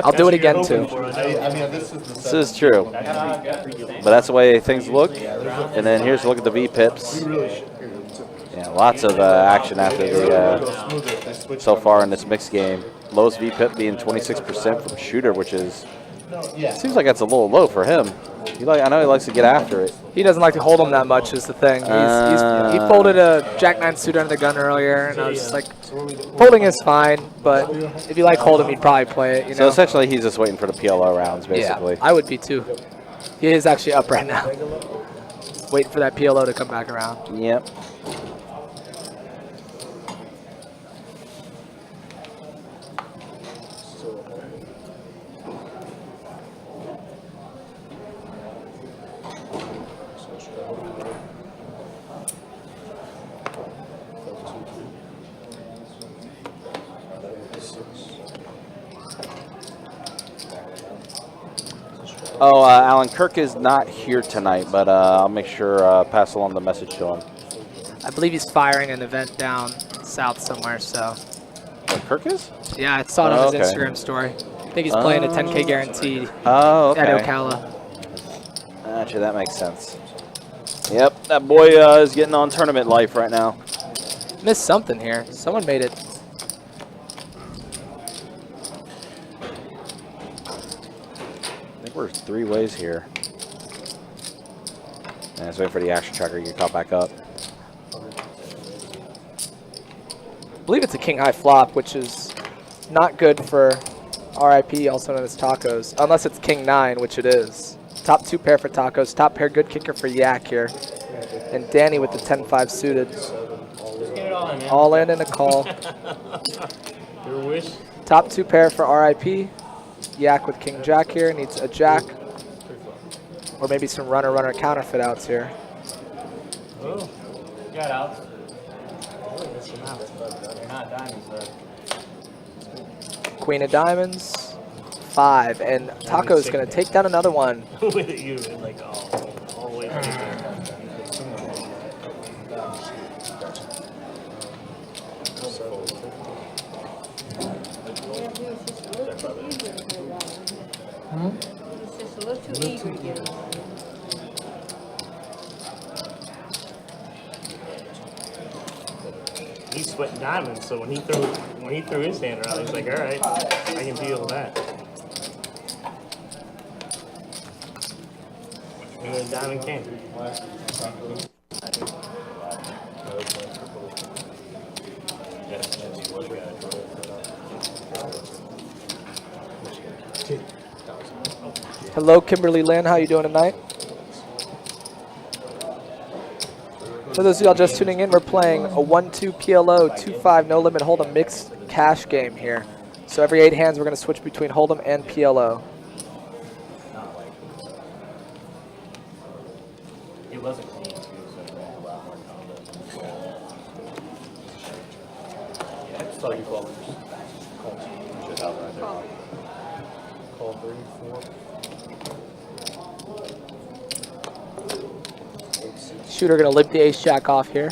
I'll do it again, too. This is true. But that's the way things look. And then here's a look at the V-pips. Yeah, lots of action after the so far in this mixed game. Lowest V-pip being 26% from shooter, which is seems like that's a little low for him. I know he likes to get after it. He doesn't like to hold him that much is the thing. He folded a Jack-9 suit under the gun earlier, and I was just like, folding is fine, but if you like hold'em, you'd probably play it. So essentially, he's just waiting for the PLO rounds, basically. Yeah, I would be too. He is actually up right now, waiting for that PLO to come back around. Yep. Oh, Alan Kirk is not here tonight, but I'll make sure pass along the message to him. I believe he's firing an event down south somewhere, so. What, Kirk is? Yeah, I saw it on his Instagram story. I think he's playing a 10K guaranteed at Ocala. Actually, that makes sense. Yep, that boy is getting on tournament life right now. Missed something here. Someone made it. I think we're 3 ways here. And let's wait for the action tracker to get caught back up. I believe it's a king high flop, which is not good for RIP, also known as Tacos, unless it's king 9, which it is. Top 2 pair for Tacos, top pair good kicker for Yak here. And Danny with the 10-5 suited. All in and a call. Your wish. Top 2 pair for RIP. Yak with king jack here, needs a jack. Or maybe some runner counterfeit outs here. Oh, you got outs. They're not diamonds, though. Queen of diamonds, 5, and Taco's gonna take down another one. With you, like all the way from there. It's just a little too eager to get it. He's sweating diamonds, so when he threw his hand around, he's like, all right, I can deal with that. And then diamond came. Hello, Kimberly Lynn. How you doing tonight? For those of y'all just tuning in, we're playing a 1-2 PLO, 2-5 no limit hold'em mixed cash game here. So every 8 hands, we're going to switch between hold'em and PLO. It wasn't clean, too, so it had a lot more combo. Yeah, I just thought you called it. Call. Call 3, 4. Shooter gonna limp the ace jack off here.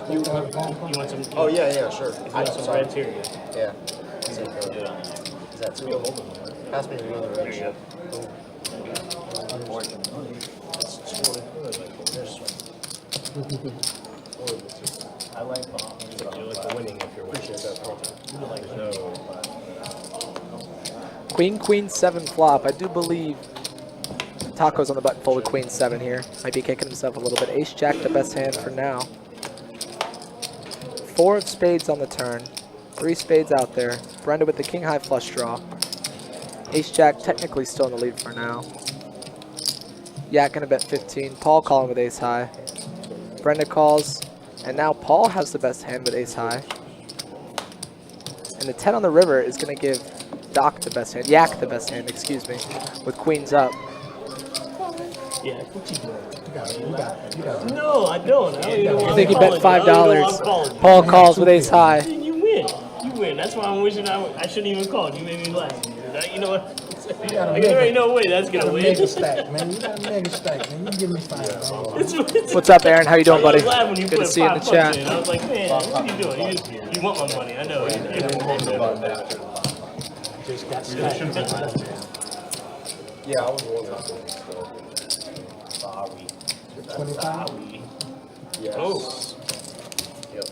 You got all. You want some? Oh, yeah, sure. You want some reds here? Yeah. Is that two of them? Pass me the other There red. you go. I like bombs. You like the winning if you're winning. Queen, queen, 7 flop. I do believe Taco's on the button folded queen 7 here. Might be kicking himself a little bit. Ace jack, the best hand for now. 4 of spades on the turn. 3 spades out there. Brenda with the king high flush draw. Ace jack technically still in the lead for now. Yak gonna bet 15. Paul calling with ace high. Brenda calls. And now Paul has the best hand with ace high. And the 10 on the river is gonna give Doc the best hand. Yak the best hand, excuse me. With queens up. Yeah, what you doing? No, I don't. I think he bet $5. Paul calls with ace high. You win. You win. That's why I'm wishing I shouldn't even call. You made me laugh. You know what? There ain't no way that's gonna win. Mega stack, man. You got a mega stack, man. You can give me $5. What's up, Aaron? How you doing, buddy? I was laughing when you Good to put see you in the 5 chat. bucks in. I was like, man, what are you doing? You want my money? I know. Just got stacked. Yeah, I was one of them. 25. Yes. Oh. Yep.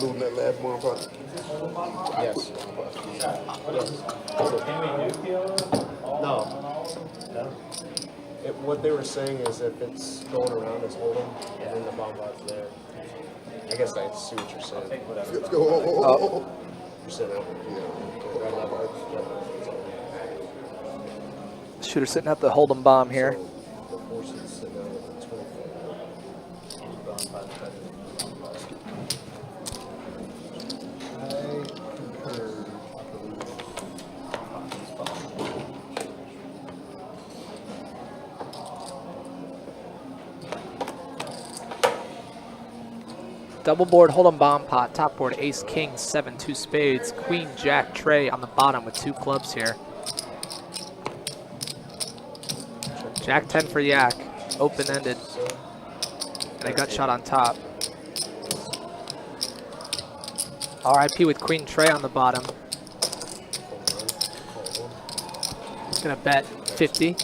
Losing that last one part. Yes. No. What they were saying is if it's going around as hold'em and then the bomb bot's there. I guess I see what you're saying. Let's go. You're saying that. Red level. Shooter sitting at the hold'em bomb here. The forces sitting out at 24. Double board hold'em bomb pot. Top board ace king 7 2 spades. Queen jack tray on the bottom with 2 clubs here. Jack 10 for Yak. Open ended. And a gut shot on top. RIP with queen tray on the bottom. Gonna bet 50.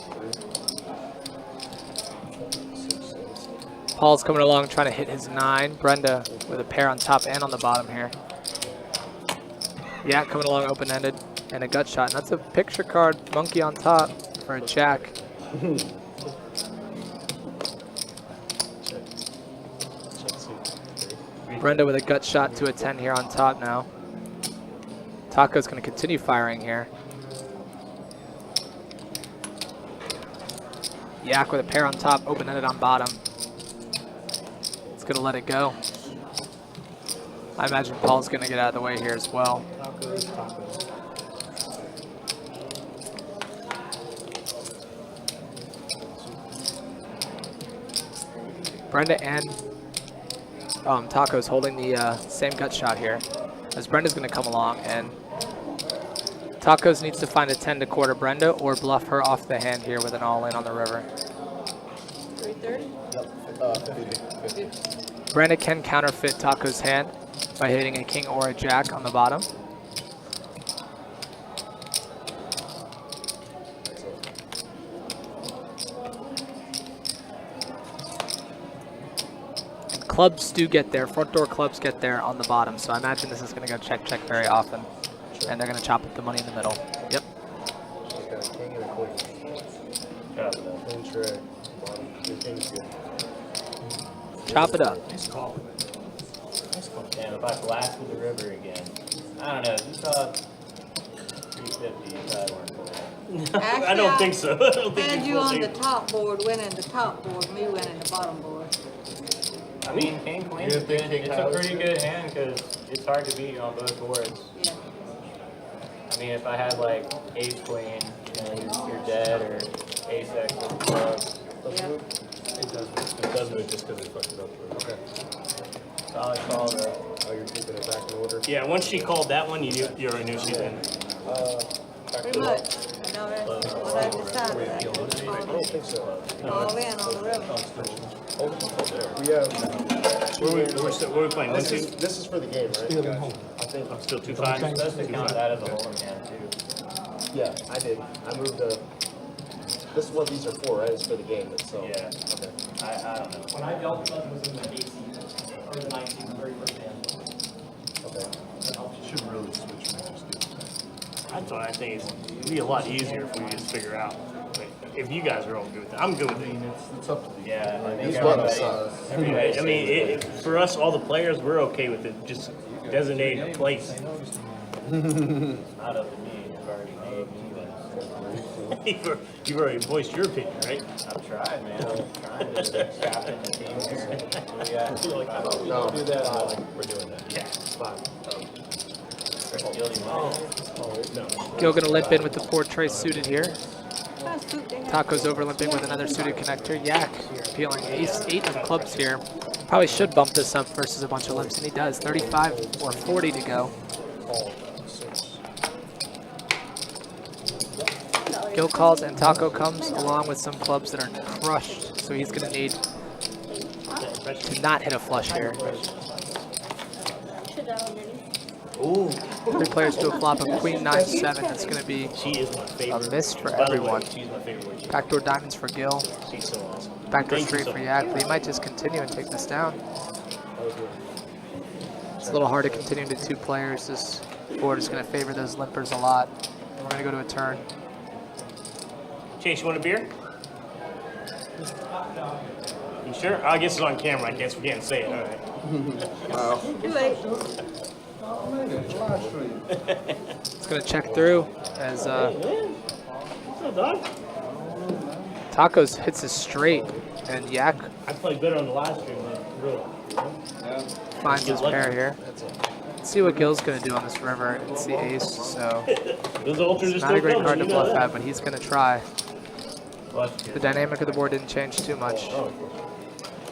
Paul's coming along trying to hit his 9. Brenda with a pair on top and on the bottom here. Yak coming along open-ended and a gut shot. And that's a picture card monkey on top for a jack. Brenda with a gut shot to a 10 here on top now. Taco's going to continue firing here. Yak with a pair on top, open-ended on bottom. It's going to let it go. I imagine Paul's going to get out of the way here as well. Brenda and Taco's holding the same gut shot here, as Brenda's going to come along, and Tacos needs to find a 10 to quarter Brenda or bluff her off the hand here with an all-in on the river. 330? Brenda can counterfeit Taco's hand by hitting a king or a jack on the bottom. Clubs do get there, front door clubs get there on the bottom, so I imagine this is going to go check, check very often. And they're going to chop up the money in the middle. Yep. She's got a king and a queen. Queen tray. Bottom. Your king's good. Chop it up. Nice call. Nice call. Damn, if I blast with the river again. I don't know. You saw 350. You probably weren't going. I don't think so. I don't think Had you you will on see. the top board, winning the top board, me winning the bottom board. I mean, king, queen, You think king it's a high was pretty good hand because it's hard to beat on both boards. Yeah. I mean, if I had like ace queen, you know, you're dead, or ace x with clubs. Yeah. It does. It does move just because they fucked it up. Okay. So I saw the. Oh, you're keeping it back in order? Yeah, once she called that one, you already knew she didn't. Pretty much. I know that's what I decided. I don't think so. All in on the river. We have. What are we playing? This is for the game, right? Still in home. I think. I'm still 2-5. Does it count that as a hold'em hand too? Yeah, I did. I moved the. This is what these are for, right? It's for the game itself. Yeah. Okay. I don't know. When I dealt, it was in the 18th or the 19th, very first hand. Okay. Shouldn't really switch matches. That's what I think. It'd be a lot easier if we just figure out. Like, if you guys are all good with it, I'm good with it. It's up to the. Yeah, I think It's what I'm everybody. I mean, for us, all the players, we're okay with it. Just designate a place. Not up to me. You've already made me. You've already voiced your opinion, right? I've tried, man. I'm trying to captain the team here. Yeah. No. Do that. We're doing that. Yeah, fine. Gil gonna limp in with the 4 suited here. What suit they have? Taco's over limping with another suited connector. Yak peeling ace 8 of clubs here. Probably should bump this up versus a bunch of limps, and he does. 35 or 40 to go. Gil calls and Taco comes along with some clubs that are crushed, so he's gonna need to not hit a flush here. Showdown underneath. Ooh, 3 players to a flop of queen 9-7. That's gonna be she is my favorite. a miss for By the way, everyone. she's my favorite. Backdoor diamonds for Gil. She's so awesome. Backdoor Thank you straight so for much. Yak, but he might just continue and take this down. It's a little hard to continue to 2 players. This board is going to favor those limpers a lot. We're going to go to a turn. Chase, you want a beer? You sure? I guess it's on camera. I guess we can't say it. All right. Too late. It's going to check through as What's up, dog? Tacos hits a straight, and Yak I played better on the live stream than really. finds his pair here. Let's see what Gil's going to do on this river. It's the ace, so Those ultras are it's not still a great coming, card to you know bluff that. at, but he's going to try. The dynamic of the board didn't change too much. Yeah,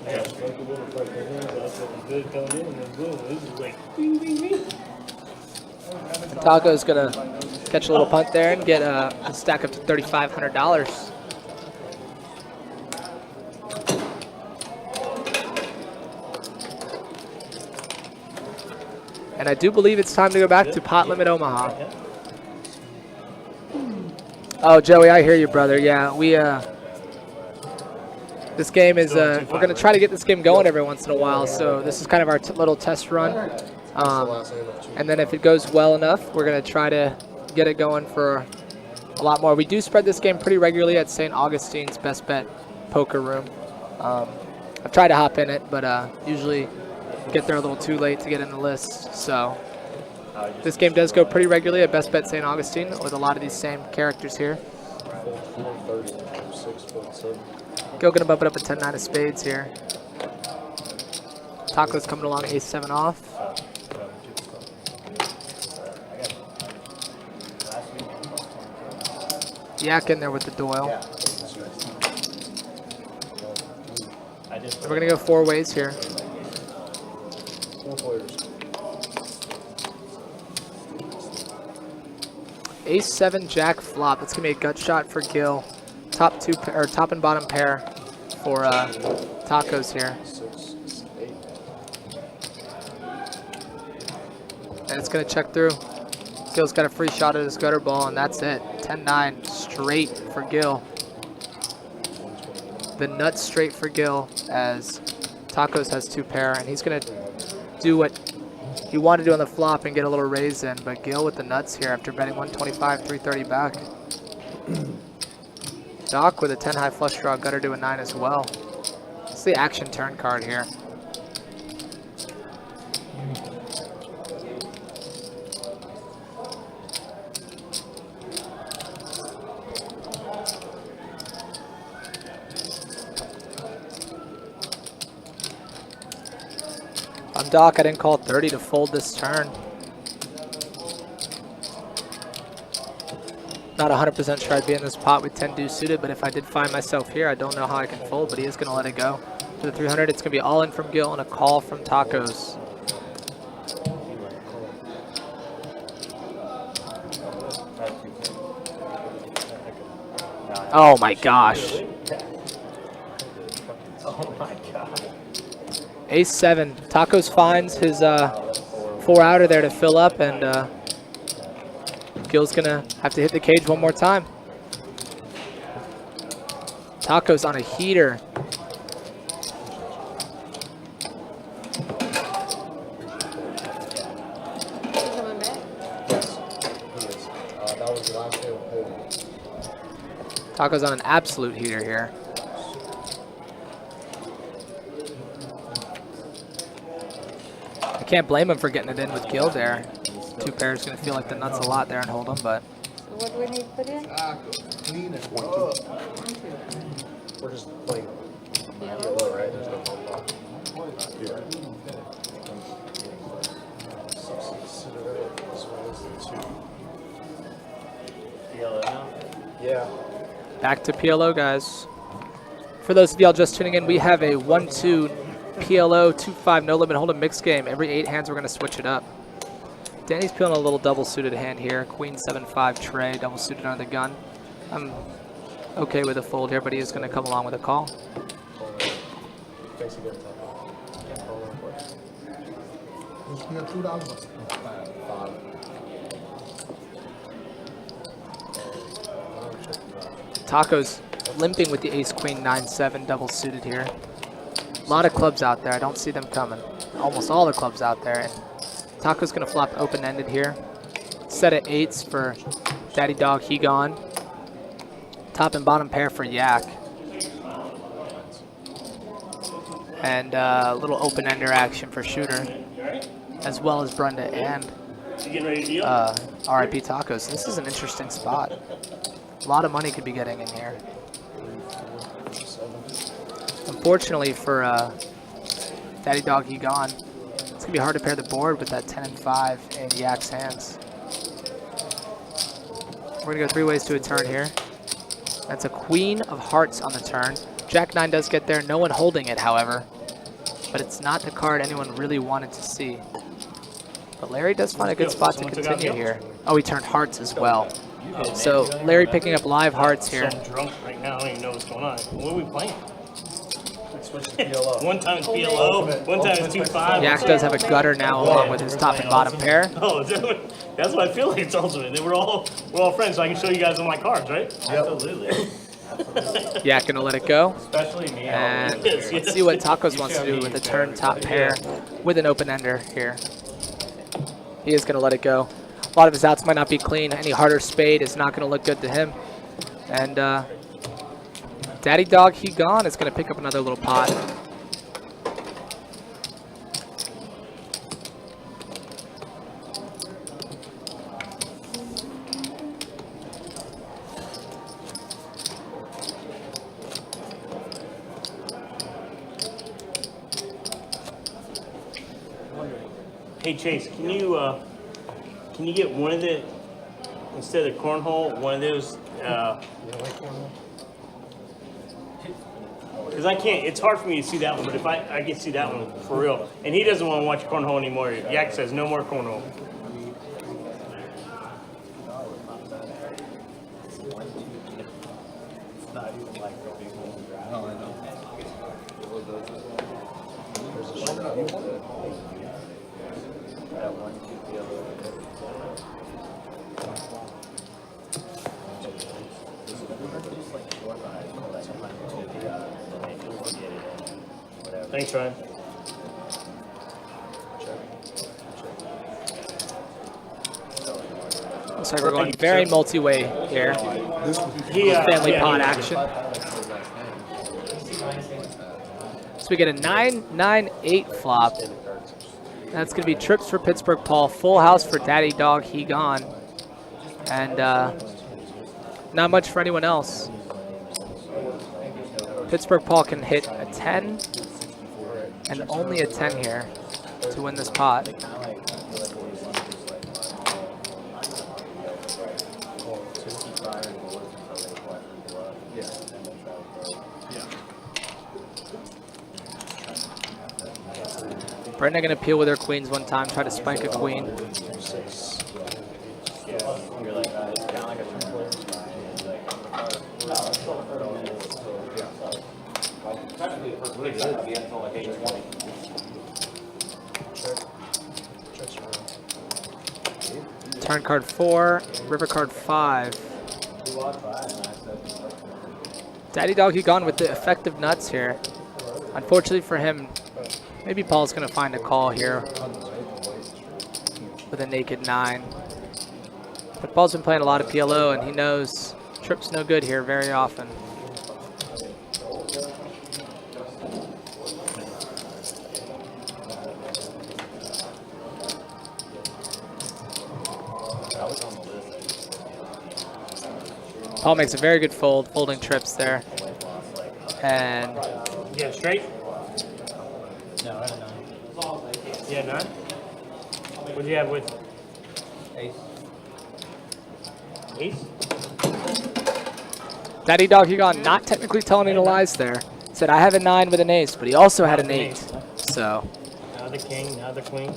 it's like a little fight right here. That's what was good coming in, and then boom, this is like bing, bing, bing. Taco's going to catch a little punt there and get a stack up to $3,500. And I do believe it's time to go back to Pot Limit Omaha. Oh, Joey, I hear you, brother. Yeah, we this game is we're gonna try to get this game going every once in a while. So this is kind of our little test run, and then if it goes well enough, we're gonna try to get it going for a lot more. We do spread this game pretty regularly at St. Augustine's Best Bet Poker Room. I've tried to hop in it, but usually get there a little too late to get in the list. So this game does go pretty regularly at Best Bet St. Augustine with a lot of these same characters here. 6.7. Gil gonna bump it up a 10-9 of spades here. Taco's coming along ace-7 off. Yak in there with the Doyle. We're gonna go 4 ways here. 4 players. Ace-7 Jack flop. That's gonna be a gut shot for Gil. Top and bottom pair for Tacos here. 6, 8. And it's gonna check through. Gil's got a free shot at his gutter ball, and that's it. 10-9 straight for Gil. The nuts straight for Gil as Tacos has 2 pair, and he's gonna do what he wanted to do on the flop and get a little raise in, but Gil with the nuts here after betting 125, 330 back. Doc with a 10 high flush draw, gutter to a 9 as well. It's the action turn card here. I'm Doc, I didn't call 30 to fold this turn. Not 100% sure I'd be in this pot with 10 deuce suited, but if I did find myself here, I don't know how I can fold, but he is going to let it go. For the 300, it's going to be all in from Gil and a call from Tacos. Oh my gosh. Oh my god. Ace 7. Tacos finds his 4-outer there to fill up, and Gil's going to have to hit the cage one more time. Tacos on a heater. Coming back? Yes, he is. That was the last day of holding. Tacos on an absolute heater here. I can't blame him for getting it in with Gil there. 2 pairs going to feel like the nuts a lot there and hold him, but So what do we need to put in? Clean it. 1, 2. We're just playing PLO, right? There's no phone call. As well as the 2. PLO now? Yeah. back to PLO, guys. For those of y'all just tuning in, we have a 1-2 PLO 2-5 no limit hold'em mix game. Every 8 hands, we're going to switch it up. Danny's peeling a little double suited hand here. Queen 7-5 tray, double suited under the gun. I'm okay with a fold here, but he is going to come along with a call. Thanks again, Taco. Can't call real quick. It's still $2. 5. Tacos limping with the ace queen 9-7 double suited here. A lot of clubs out there. I don't see them coming. Almost all the clubs out there. And Taco's going to flop open-ended here. Set of 8s for Daddy Dog, he gone. Top and bottom pair for Yak. And a little open-ender action for Shooter, as well as Brenda and RIP Tacos. This is an interesting spot. A lot of money could be getting in here. Unfortunately for Daddy Dog, he gone. It's going to be hard to pair the board with that 10 and 5 in Yak's hands. We're going to go 3 ways to a turn here. That's a queen of hearts on the turn. Jack 9 does get there. No one holding it, however. But it's not the card anyone really wanted to see. But Larry does find a good spot to continue here. Oh, he turned hearts as well. So Larry picking up live hearts here. I'm drunk right now. I don't even know what's going on. What are we playing? Switch to PLO. One time it's PLO, one time it's 2-5. Yak does have a gutter now along with his top and bottom pair. Oh, is that that's what I feel like it's ultimate. We're all friends, so I can show you guys on my cards, right? Absolutely. Yak gonna let it go. Especially me. And Yes, let's yes. see what Tacos wants to do with a turn top pair with an open ender here. He is gonna let it go. A lot of his outs might not be clean. Any harder spade is not gonna look good to him. And Daddy Dog, he gone, is gonna pick up another little pot. Hey Chase, can you get one of the, instead of cornhole, one of those? Because I can't. It's hard for me to see that one, but if I can see that one for real. And he doesn't want to watch cornhole anymore. Yak says no more cornhole. Thanks, Ryan. Looks like we're going very multi-way here. Family pot action. So we get a 9-9-8 flop. That's going to be trips for Pittsburgh Paul, full house for Daddy Dog, he gone. And not much for anyone else. Pittsburgh Paul can hit a 10 and only a 10 here to win this pot. Brenda gonna peel with her queens one time, try to spike a queen. Turn card 4, river card 5. Daddy Doggy gone with the effective nuts here. Unfortunately for him, maybe Paul's gonna find a call here with a naked 9. But Paul's been playing a lot of PLO and he knows trip's no good here very often. Paul makes a very good fold, folding trips there. And Yeah, straight? No, I don't know. Yeah, 9? What'd you have with Ace. ace? Daddy Doggy gone not technically telling any lies there. Said I have a 9 with an ace, but he also had an 8. So Now the king, now the queen.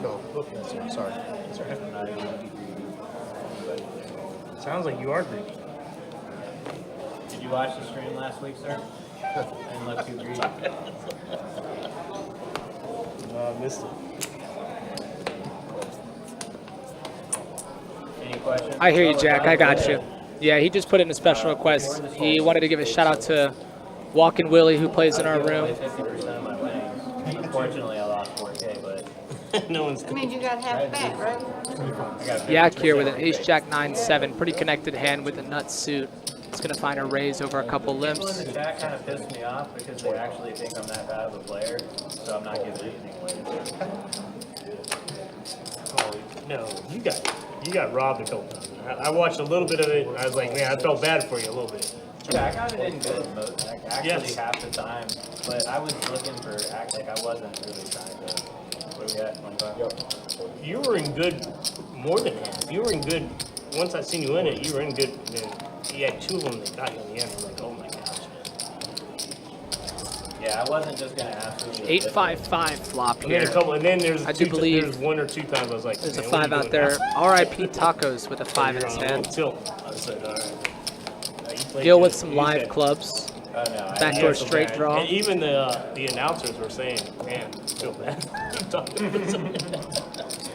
No, sorry. Sounds like you are greedy. Did you watch the stream last week, sir? And look too greedy. I missed it. Any questions? I hear you, Jack. I got you. Yeah, he just put in a special request. He wanted to give a shout out to Walkin' Willie, who plays in our room. 50% of my winnings. Unfortunately, I lost 4K, but No one's. I mean, you got half back, right? I got Yak here with an ace jack 9-7. Pretty connected hand with a nut suit. It's going to find a raise over a couple People in limps. the chat kind of pissed me off because they actually think I'm that bad of a player, so I'm not giving anything away. Oh, no, you got robbed a couple times. I watched a little bit of it. I was like, man, I felt bad for you a little bit. Yeah, I got it in good, actually Yes. half the time, but I was looking for like I wasn't really trying to. What do we got? 25? You were in good more than half. You were in good. Once I seen you in it, you were in good. Man, you had 2 of them that got you in the end. I'm like, oh my gosh. Yeah, I wasn't just gonna absolutely. 8-5-5 flop And then here. a couple, and then there's I do two, believe there's 1 or 2 times I was like, There's a man, what are 5 you out doing there. now? R.I.P. Tacos with a 5 in You're his on a little hand. tilt. I said, all right. You played Gil good. with some You live said- clubs. Oh no, I Backdoor Yeah, so straight bad. draw. And even the announcers were saying, man, I feel bad.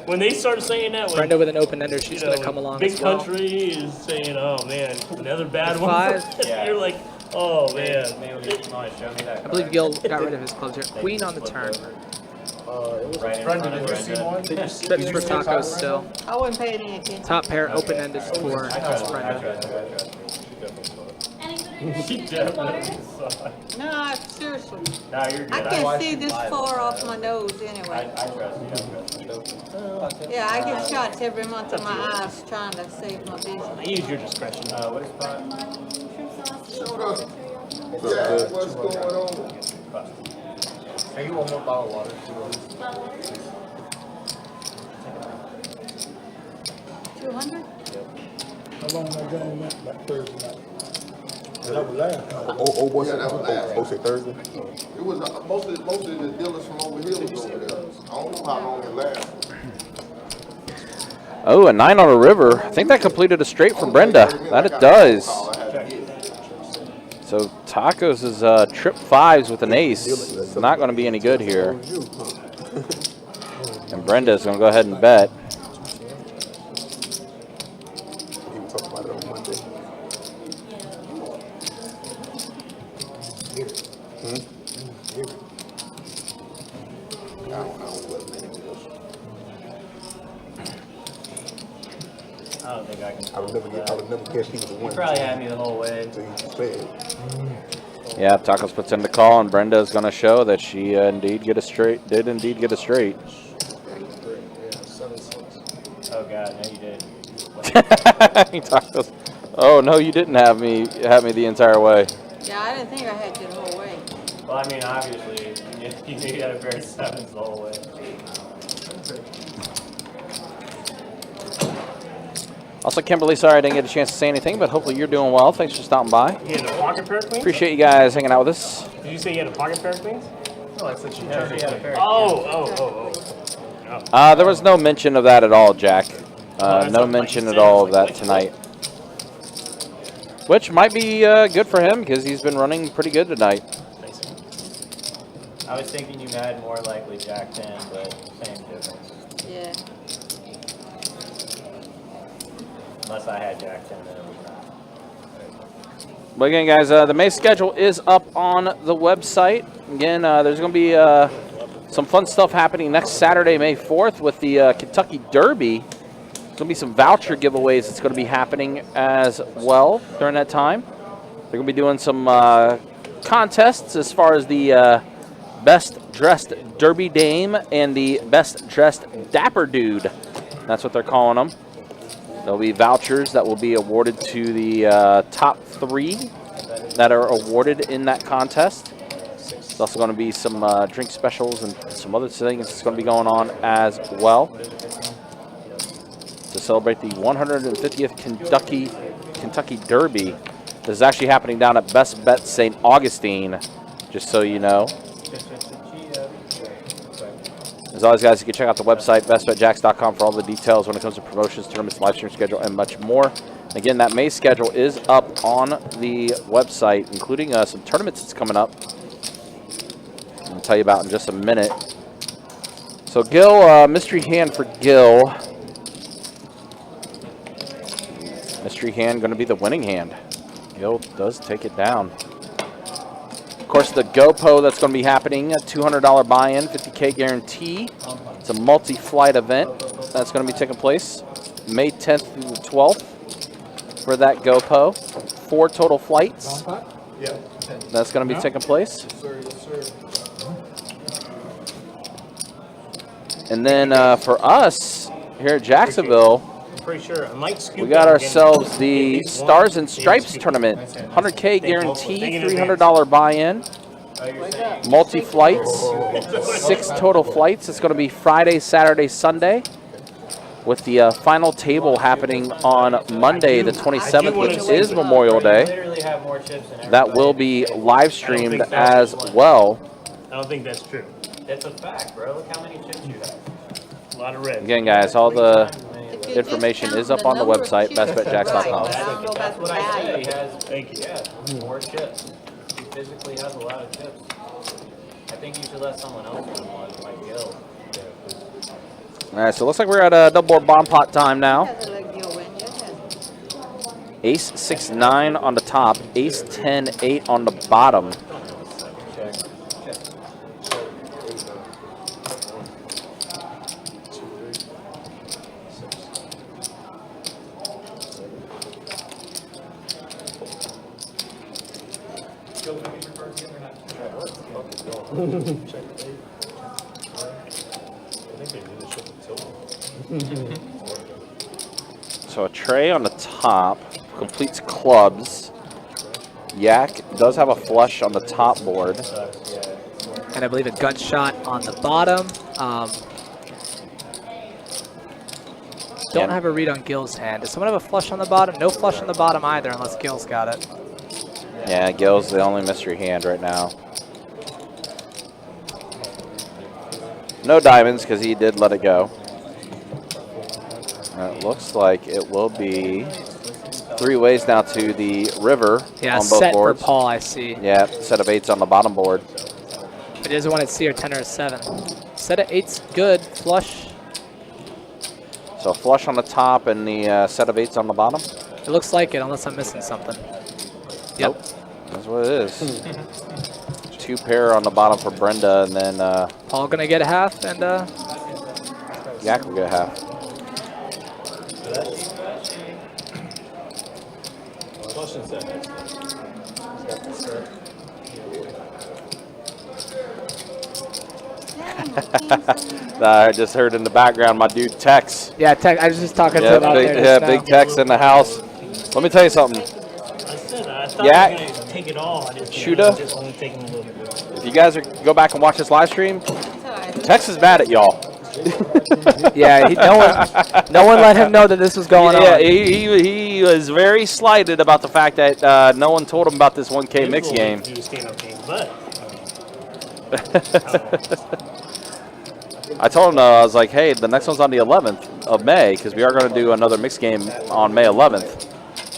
When they start saying that, when, Brenda with an open ender. She's you going know, to come along Big as well. Country is saying, oh man, another bad The one. 5. Yeah. You're like, oh man. Maybe you want to show me that. I believe Gil got rid of his clubs here. Queen on the turn. It was Right in Brenda, front of did you see Brenda. one? Did you see Trips for tacos still. I wouldn't pay any attention. Top pair open-ended for I trust Brenda. Any good players? No, seriously. No, you're good. I can't watched see you this live. far off my nose I anyway. trust you. Yeah, I get shots every month in my eyes trying to save my vision. Use your discretion. What is fun? Yeah, what's going on? Hey, you want more bottled water? 200? How long that game went? Like Thursday night. That was last night. Oh, what's it? that was last. Oh, say Thursday? It was, most of the dealers from over here was over there. I don't know how long it lasted. Oh, a 9 on a river. I think that completed a straight from Brenda. That it does. So Tacos is trip 5s with an ace. It's not going to be any good here. And Brenda's going to go ahead and bet. He was talking about it on Monday. I don't know what minute it was. I don't think I can. I would never guess he was the You one. probably had me the whole way. Until he said. Yeah, Tacos puts in the call, and Brenda is going to show that she indeed get a straight. Did indeed get a straight. Yeah, 7-6. Oh God, no, you did. Tacos. Oh no, you didn't have me the entire way. Yeah, I didn't think I had you the whole way. Well, I mean, obviously, you had a pair of 7s the whole way. Also, Kimberly, sorry I didn't get a chance to say anything, but hopefully you're doing well. Thanks for stopping by. You had a pocket pair of queens? Appreciate you guys hanging out with us. Did you say you had a pocket pair of queens? No, I said she No, she had a pair. Oh. There was no mention of that at all, Jack. that's No what mention you at said. all I of was like, that tonight. Which might be good for him because he's been running pretty good tonight. I was thinking you had more likely Jack 10, but same difference. Yeah. Unless I had Jack 10, then it was not. But again, guys, the May schedule is up on the website. Again, there's going to be some fun stuff happening next Saturday, May 4th, with the Kentucky Derby. There's going to be some voucher giveaways that's going to be happening as well during that time. They're going to be doing some contests as far as the best dressed Derby Dame and the best dressed Dapper Dude. That's what they're calling them. There'll be vouchers that will be awarded to the top 3 that are awarded in that contest. There's also going to be some drink specials and some other things that's going to be going on as well to celebrate the 150th Kentucky Derby. This is actually happening down at Best Bet St. Augustine, just so you know. As always, guys, you can check out the website, bestbetjacks.com, for all the details when it comes to promotions, tournaments, live stream schedule, and much more. Again, that May schedule is up on the website, including some tournaments that's coming up. I'll tell you about in just a minute. So, Gil, mystery hand for Gil. Mystery hand going to be the winning hand. Gil does take it down. Of course, the GoPo that's going to be happening, a $200 buy-in, 50K guarantee. It's a multi-flight event that's going to be taking place May 10th through the 12th for that GoPo. 4 total flights that's going to be taking place. And then for us here at Jacksonville, Pretty sure I might scoop we got that ourselves again. the It's Stars one, and Stripes it's tournament. 100K guarantee, Thank you in $300 buy-in. Multi-flights, 6 total flights. It's going to be Friday, Saturday, Sunday, with the final table happening on Monday, the 27th, which is Memorial Day. That will be live streamed as well. I don't think that's true. That's a fact, bro. Look how many chips you have. A lot of red. Again, guys, all the information is up on the website, bestbetjacks.com. That's what I said. He has, Thank you. yeah, more chips. He physically has a lot of chips. I think you should let someone else win one, like Gil. All right, so it looks like we're at a double board bomb pot time now. Ace 6-9 on the top, Ace 10-8 on the bottom. So a tray on the top completes clubs. Yak does have a flush on the top board. And I believe a gut shot on the bottom. Don't have a read on Gil's hand. Does someone have a flush on the bottom? No flush on the bottom either, unless Gil's got it. Yeah, Gil's the only mystery hand right now. No diamonds, because he did let it go. It looks like it will be 3 ways now to the river Yeah, on both set boards. for Paul, I see. Yeah, set of 8s on the bottom board. But he doesn't want to see a 10 or a 7. Set of 8's good. Flush. So flush on the top and the set of 8s on the bottom. It looks like it, unless I'm missing something. Yep. Nope. That's what it is. 2 pair on the bottom for Brenda, and then Paul gonna get a half, and Yak will get a half. I just heard in the background my dude Tex. Yeah, I was just talking to Yeah, him out big, there yeah, just big now. Tex in the house. Let me tell you something. I said I thought Yeah. I was gonna take it all. I just Shooter. just only taking a little bit. If you guys go back and watch this live stream, Tex is mad at y'all. Yeah, no one let him know that this was going Yeah, on. he was very slighted about the fact that no one told him about this 1K mix game. Do a stand-up game, but I told him, I was like, hey, the next one's on the 11th of May because we are going to do another mix game on May 11th.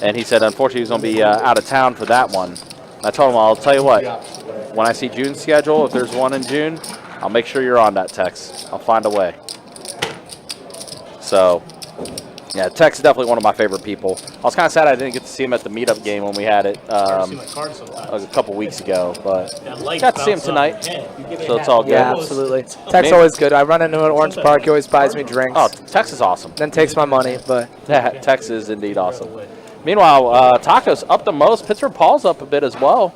And he said, unfortunately, he's going to be out of town for that one. And I told him, I'll tell you what, when I see June's schedule, if there's one in June, I'll make sure you're on that, Tex. I'll find a way. So, yeah, Tex is definitely one of my favorite people. I was kind of sad I didn't get to see him at the meetup game when we had it a couple weeks ago, but got to see him tonight, so it's all good. Yeah, absolutely. Tex always good. I run into him at Orange Park. He always buys me drinks. Oh, Tex is awesome. Then takes my money, but yeah, Tex is indeed awesome. Meanwhile, Taco's up the most. Pittsburgh Paul's up a bit as well,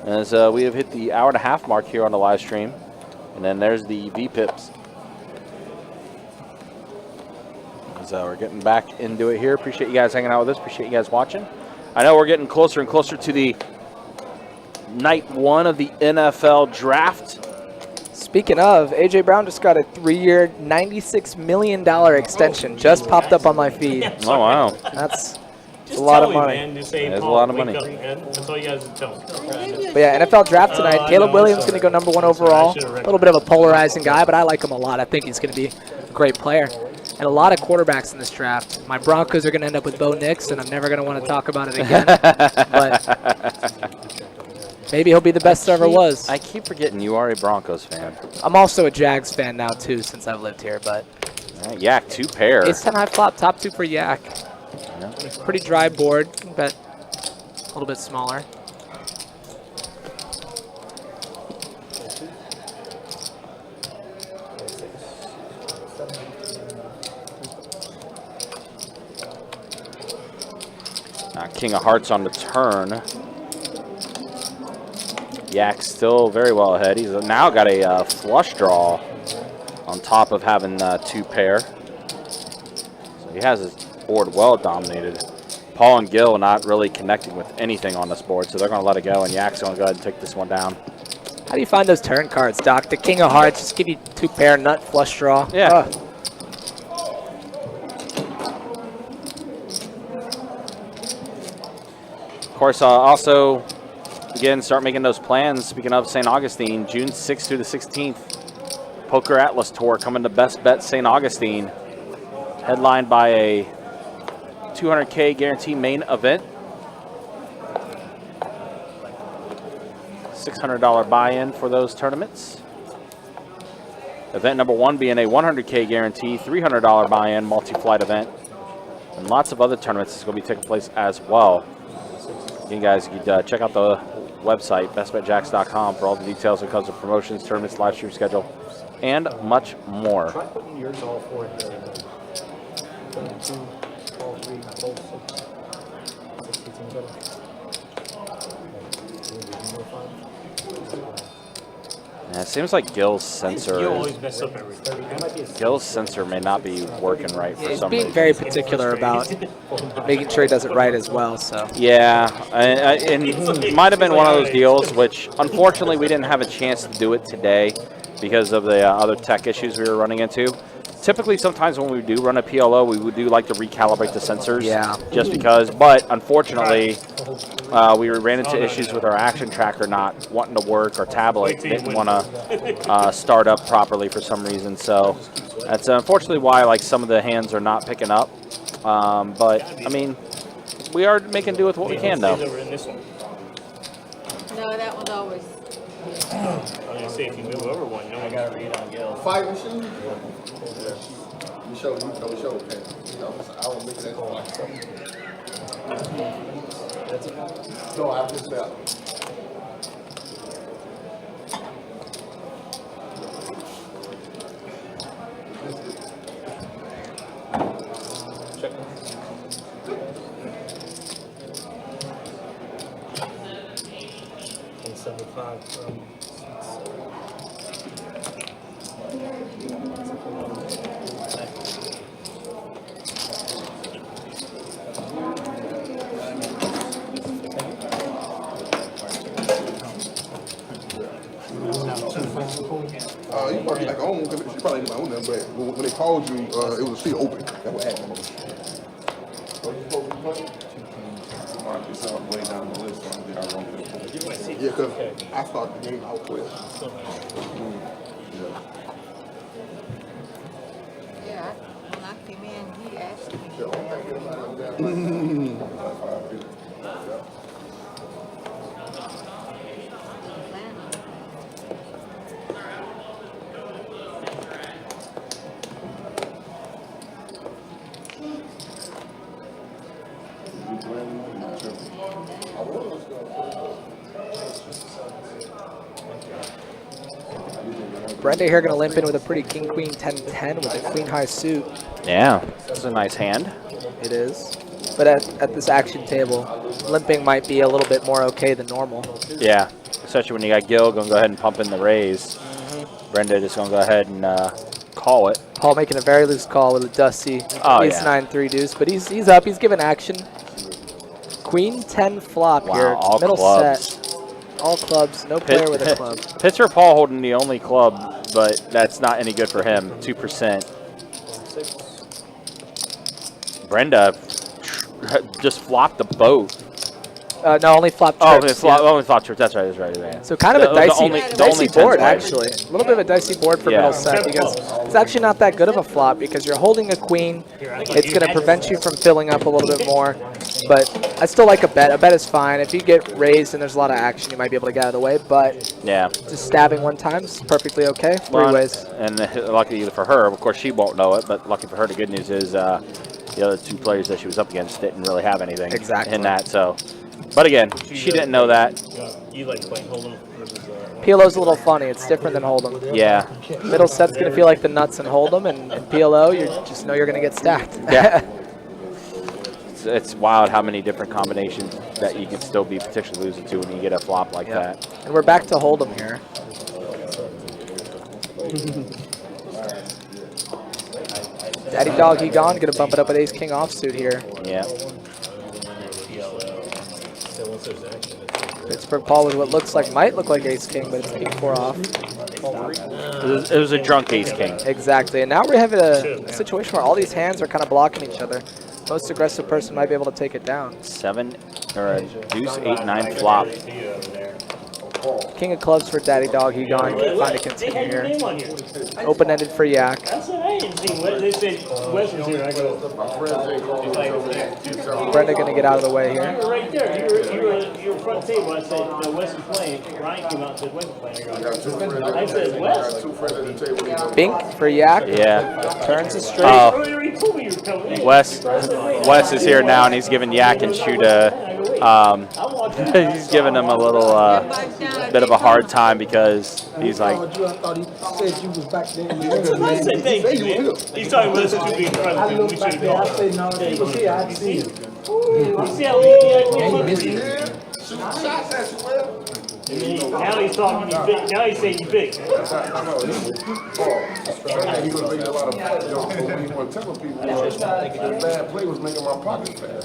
as we have hit the hour-and-a-half mark here on the live stream. And then there's the V-Pips. So we're getting back into it here. Appreciate you guys hanging out with us. Appreciate you guys watching. I know we're getting closer and closer to the night one of the NFL draft. speaking of, A.J. Brown just got a 3-year, $96 million extension. Just popped up on my feed. Oh, wow. That's just a lot of tell me, money. man. Just say, That's a Paul, lot of wake money. up, man. That's all you guys tell me. But yeah, NFL draft tonight. Caleb Williams going to go number 1 overall. A little bit of a polarizing guy, but I like him a lot. I think he's going to be a great player. And a lot of quarterbacks in this draft. My Broncos are going to end up with Bo Nix, and I'm never going to want to talk about it again. But maybe he'll be the best there ever was. I keep forgetting you are a Broncos fan. I'm also a Jags fan now, too, since I've lived here. But Yak, 2 pair. Ace 10 high flop, top 2 for Yak. Yeah. Pretty dry board, but a little bit smaller. King of Hearts on the turn. Yak still very well ahead. He's now got a flush draw on top of having 2 pair. So he has his board well dominated. Paul and Gil not really connecting with anything on this board, so they're going to let it go, and Yak's going to go ahead and take this one down. How do you find those turn cards, Doc? The King of Hearts, just give you 2 pair, nut, flush draw. Yeah. Of course, also, again, start making those plans. Speaking of St. Augustine, June 6th through the 16th, Poker Atlas Tour coming to Best Bet St. Augustine, headlined by a $200K guarantee main event. $600 buy-in for those tournaments. Event number 1 being a $100K guarantee, $300 buy-in multi-flight event. And lots of other tournaments is going to be taking place as well. You guys could check out the website, bestbetjacks.com, for all the details when it comes to promotions, tournaments, live stream schedule, and much more. Try putting yours all 4 in there. 2, all 3, both 6. 16 better. Yeah, it seems like Gil's sensor. You always mess up everything. Gil's sensor may not be working right for He's some being reason. very particular about making sure he does it right as well. So Yeah, and it might have been one of those deals which, unfortunately, we didn't have a chance to do it today because of the other tech issues we were running into. Typically, sometimes when we do run a PLO, we would do like to recalibrate the sensors. Yeah. Just because, but unfortunately, we ran into issues with our action tracker not wanting to work. Our tablet didn't want to start up properly for some reason. So that's unfortunately why like some of the hands are not picking up. But I mean, we are making do with what we can though. No, that one's always. I was gonna say if you move over one, no one got to read on Gil. Fighting shoes? You show, okay. I will mix that on. No, I missed that. Check. And 75 from You probably like own, because she probably didn't own them, but when they called you, it was a seat open. That's what happened. Yeah, because I started the game out with. Yeah, when I came in, he asked me. Brenda here going to limp in with a pretty king, queen, 10-10 with a queen high suit. Yeah, that's a nice hand. It is. But at this action table, limping might be a little bit more okay than normal. Yeah, especially when you got Gil going to go ahead and pump in the raise. Brenda just going to go ahead and call it. Paul making a very loose call with a dusty ace 9-3 deuce, but he's up. He's giving action. Queen 10 flop here. All Middle clubs. set. All clubs. No player with a club. Pitcher Paul holding the only club, but that's not any good for him. 2%. Brenda just flopped the boat. No, only flop trips. Only flop trips. That's right. Yeah. So kind of a dicey board, 10s way. actually. A little bit of a dicey board for middle set because it's actually not that good of a flop because you're holding a queen. It's going to prevent you from filling up a little bit more. But I still like a bet. A bet is fine. If you get raised and there's a lot of action, you might be able to get out of the way. But yeah, just stabbing one time is perfectly okay. Three ways. And lucky for her, of course, she won't know it. But lucky for her, the good news is the other two players that she was up against didn't really have anything in that. So. But again, she didn't know that. You like playing Hold'em versus PLO's a little funny. It's different than Hold'em. Yeah. Middle set's going to feel like the nuts in Hold'em, and PLO, you just know you're going to get stacked. Yeah. It's wild how many different combinations that you could still be potentially losing to when you get a flop like that. And we're back to Hold'em here. Daddy Dog, he gone. Going to bump it up with Ace King offsuit here. Yeah. Pittsburgh Paul with what might look like Ace King, but it's King 4 off. It was a drunk Ace King. Exactly, and now we're having a situation where all these hands are kind of blocking each other. Most aggressive person might be able to take it down. Deuce 8-9 flop. King of clubs for Daddy Dog. He gone. Can't find a continue here. Open-ended for Yak. That's what I didn't see. They said Wes was here. I go. Brenda gonna get out of the way here. You were right there. You were front table. I said no, Wes was playing. Ryan came out and said Wes was playing. I said Wes. Bink for Yak. Yeah. Turns it straight. Wes is here now, and he's giving Yak and Shuda. He's giving him a little bit of a hard time because he's like. I thought he said you was back there. I said thank you, man. He's talking about us to be in front of him. We should have gone. I said no, he was here. I see him. You see how we Now he's talking. He's big. Now he's saying he's big. He's gonna make a lot of money. You want to tell people that bad play was making my pocket fat.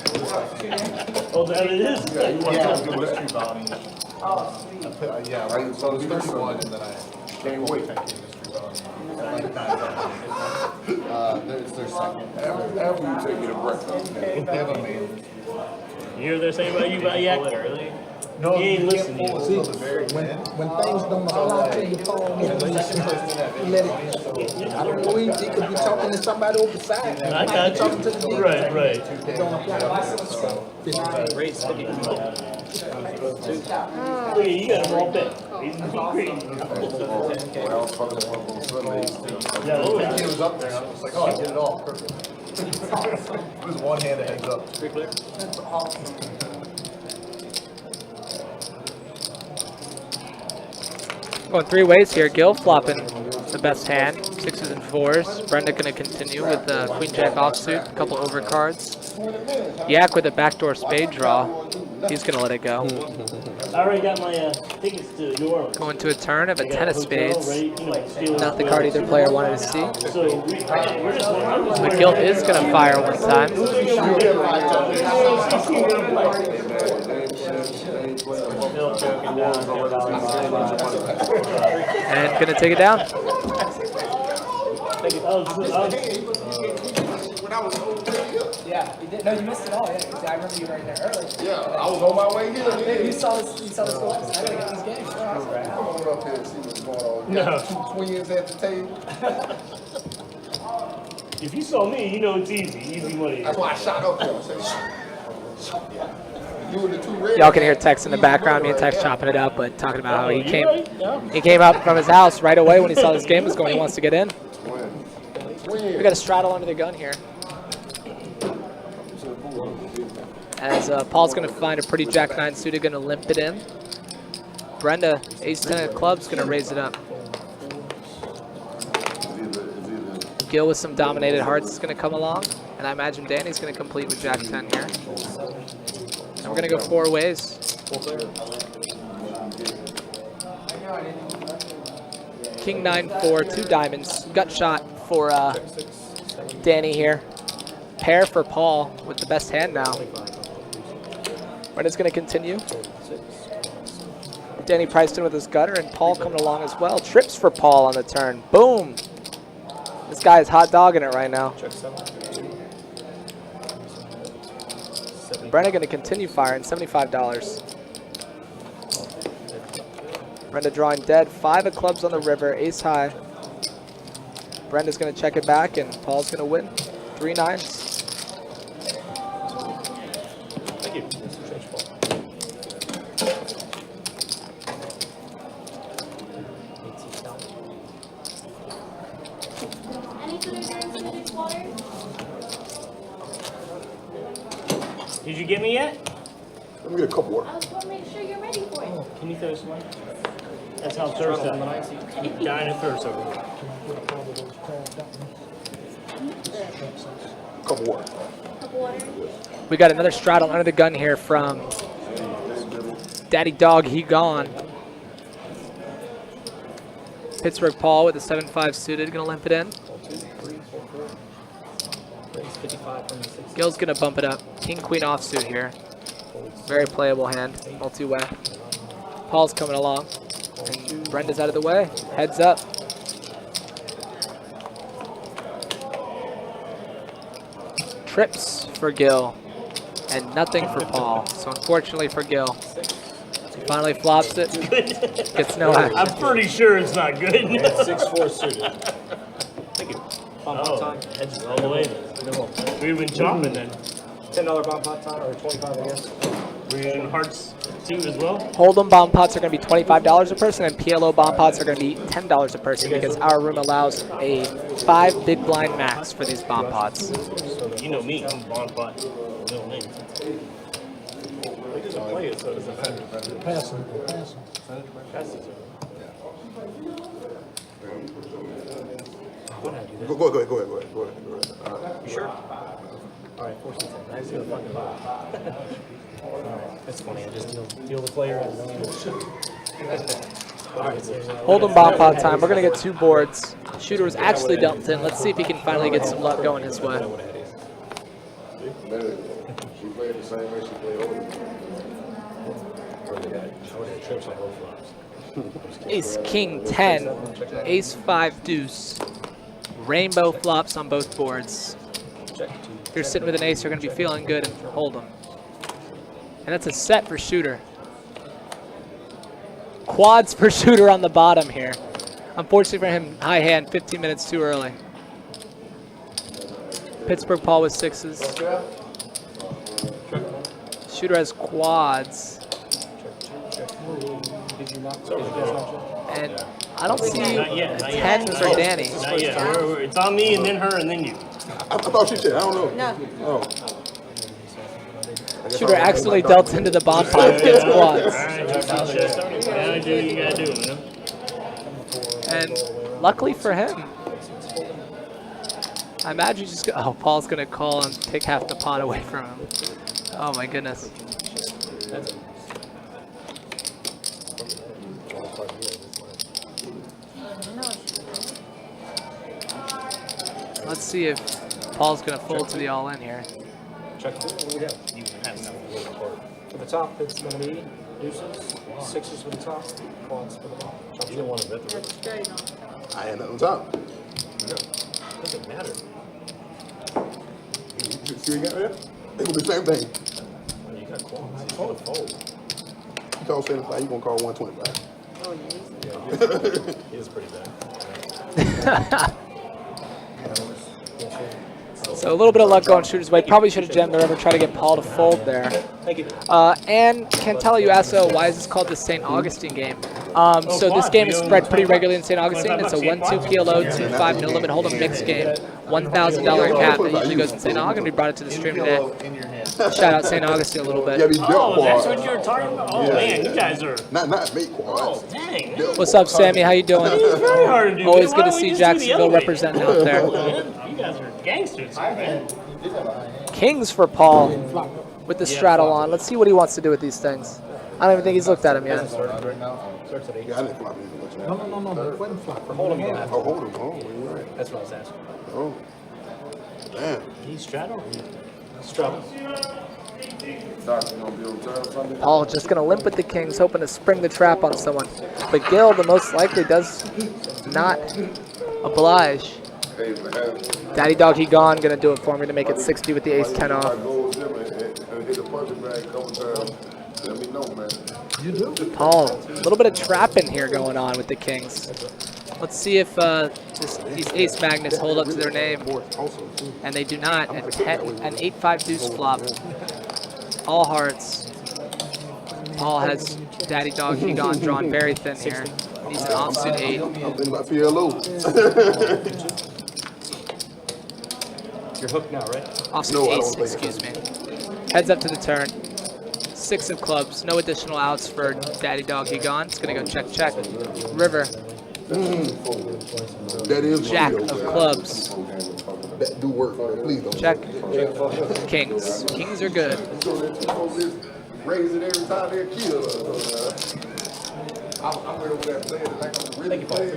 Oh, that it is? Yeah, you want to tell people that. Yeah, right. So the first one, and then I Can't wait. there's second. After you take me to breakfast. They have a man. You hear what they're saying about you about Yak? No, He ain't listening. See, when things don't apply to your phone, you let it. I don't know, he could be talking to somebody over the side. I got you. Talking to the DJ. Right. It don't apply to Look at you got him all bet. He's When I was fucking up on Sundays, He was up there, and I was like, oh, I did it all. Perfect. It was one hand that heads up. Going three ways here. Gil flopping the best hand, 6s and 4s. Brenda going to continue with Queen Jack offsuit, a couple overcards. Yak with a backdoor spade draw. He's going to let it go. I already got my tickets to New Orleans. Going to a turn of a I got 10 of hotel, spades. ready, you know, Steelers Not the win. card either player wanted to see. So we're just McGill is going to fire one time. And going to take it down. Yeah, you did. No, you missed it all. Yeah, 'cause I remember you were in there early. Yeah, I was on my way here. Yeah, you saw this. You saw the scores. I gotta get these games. I'm going up here and see what's going on. No. Got 2 twins at the table. If you saw me, you know it's easy. Easy money. That's why I shot up there. I said, you and the 2 red. Y'all can hear Tex in the background. Me and Tex chopping it up, but talking about how he came. Right. Yeah. He came up from his house right away when he saw this game was going. He wants to get in. We got a straddle under the gun here. As Paul's going to find a pretty Jack-9 suited, going to limp it in. Brenda, ace-10 of clubs, going to raise it up. Gil with some dominated hearts is going to come along. And I imagine Danny's going to complete with Jack-10 here. And we're going to go 4 ways. King 9-4, 2 diamonds. Gut shot for Danny here. Pair for Paul with the best hand now. Brenda's going to continue. Danny priced in with his gutter, and Paul coming along as well. Trips for Paul on the turn. Boom. This guy is hot dogging it right now. Brenda going to continue firing, $75. Brenda drawing dead, 5 of clubs on the river, ace high. Brenda's going to check it back, and Paul's going to win. 3 nines. Thank you. Any food or drinks in the water? Did you get me yet? Let me get a cup of water. I was going to make sure you're ready for it. Can you throw some one? That's how thirst I'm dying of thirst over here. Cup of water. Cup of water. We got another straddle under the gun here from Daddy Dog, he gone. Pittsburgh Paul with a 7-5 suited, gonna limp it in. Gil's gonna bump it up. King Queen offsuit here. Very playable hand, multi-way. Paul's coming along. And Brenda's out of the way. Heads up. Trips for Gil. And nothing for Paul. So unfortunately for Gil, he finally flops it. Gets no action. I'm pretty sure it's not good. 6-4 suited. Thank you. Bomb pot time. That's all the way. We've been chopping then. $10 bomb pot time, or 25, I guess. We're in hearts too as well. Hold'em bomb pots are going to be $25 a person, and PLO bomb pots are going to be $10 a person because our room allows a 5 big blind max for these bomb pots. You know me, I'm Bon Pot. Middle name. He doesn't play it, so it doesn't matter. Passing. Go ahead. You sure? All right, 4 6 I just gonna fucking buy. That's funny. I just deal the player. And Hold'em bomb pot time. We're going to get 2 boards. Shooter was actually dumped in. Let's see if he can finally get some luck going his way. She played the same way she played over. Ace, King, 10, Ace, 5, deuce. Rainbow flops on both boards. If you're sitting with an ace, you're going to be feeling good and hold 'em. And that's a set for Shooter. Quads for Shooter on the bottom here. Unfortunately for him, high hand, 15 minutes too early. Pittsburgh Paul with 6s. Shooter has quads. And I don't see Not yet. 10s for Danny. Not yet. It's on me and then her and then you. I thought she said, I don't know. No. Oh. Shooter accidentally dealt into the bomb pot, gets quads. Alright, gotta do what you gotta do, you know? And luckily for him, I imagine he's just oh, Paul's gonna call and take half the pot away from him. Oh my goodness. part of the year. Let's see if Paul's going to fold to the all-in here. Check. What do we have? You have enough. For the top, it's going to be deuces, sixes for the top, quads for the bottom. You don't want to bet the river. Straight on top. I had nothing on top. Doesn't matter. See what you got there? It's gonna be the same thing. When you got quads, you call it fold. You call 75, you gonna call 125. Oh, yeah. He is pretty bad. So a little bit of luck going Shooter's way. Probably should have jammed the river, try to get Paul to fold there. Thank you. And Cantella, you asked, why is this called the St. Augustine game? So this game is spread pretty regularly in St. Augustine. It's a 1-2 PLO, 2-5 no limit hold'em mixed game. $1,000 cap that usually goes in St. Augustine. We brought it to the stream today. Shout out St. Augustine a little bit. Yeah, these belt Oh, that's quads. what you were talking about? Oh, man, you guys are... Not mate quads. Oh, dang. What's up, Sammy? How you doing? It's very hard to do. Always Why good to don't we see just do the Jacksonville other way? representing out there. Man, you guys are gangsters, man. Kings for Paul with the straddle on. Let's see what he wants to do with these things. I don't even think he's looked at them yet. Starts at 8. Yeah, I didn't flop anything much. No. Wasn't flop. For hold'em, you don't have to. Oh, hold him. Oh, you're right. That's what I was asking. Oh. Damn. He's straddled. Straddle. Doctor gonna be on time Sunday? Paul just going to limp with the Kings, hoping to spring the trap on someone. But Gil, the most likely, does not oblige. Hey, man. Daddy Dog, he gone. Going to do it for me to make it 60 with the ace-10 I off. go with them and hit the punching bag a couple times. Let me know, man. You do? Paul, a little bit of trapping here going on with the Kings. Let's see if these ace magnets hold up to their name. And they do not. An 8-5 deuce flop. All hearts. Paul has Daddy Dog, he gone, drawn very thin here. Needs an offsuit 8. I'm thinking about PLO. You're hooked now, right? Offsuit No, I ace, don't think excuse me. Heads up to the turn. 6 of clubs. No additional outs for Daddy Dog, he gone. It's going to go check, check. River. That is Jack real, of man. clubs. That do work, man. Please don't. Check. Kings. Kings are good. Raise it every time they kill us. I'm right over there playing it like I'm really playing.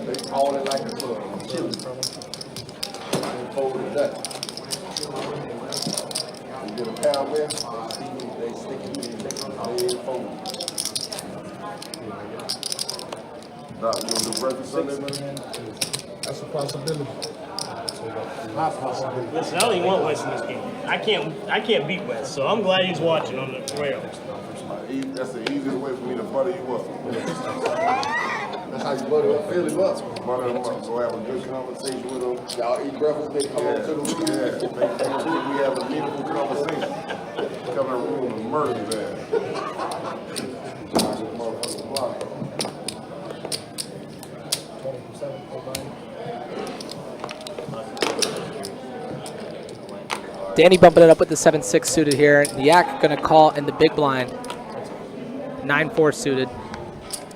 They call it like a club. I'm chilling from them. Fold it that. You get a pound there, they stick it in, they fold. Doc, you gonna do breakfast Sunday, man? That's a possibility. Listen, I don't even want West in this game. I can't beat West, so I'm glad he's watching on the rail. That's the easiest way for me to butter you up. That's how you butter up, fill him up. Butter him up, so have a good conversation with him. Y'all eat breakfast, they come up to the room. Yeah, make sure we have a meaningful conversation. Come in the room and murder his ass. Danny bumping it up with the 7-6 suited here. Yak going to call in the big blind. 9-4 suited.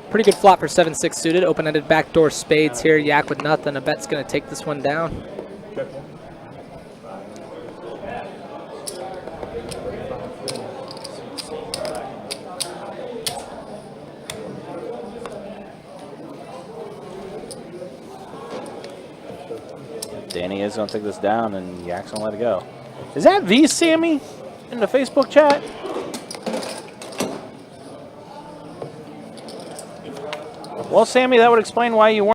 Pretty good flop for 7-6 suited. Open-ended backdoor spades here. Yak with nothing. A bet's going to take this one down. Danny is going to take this down, and Yak's going to let it go. Is that V, Sammy, in the Facebook chat? Well, Sammy, that would explain why you weren't.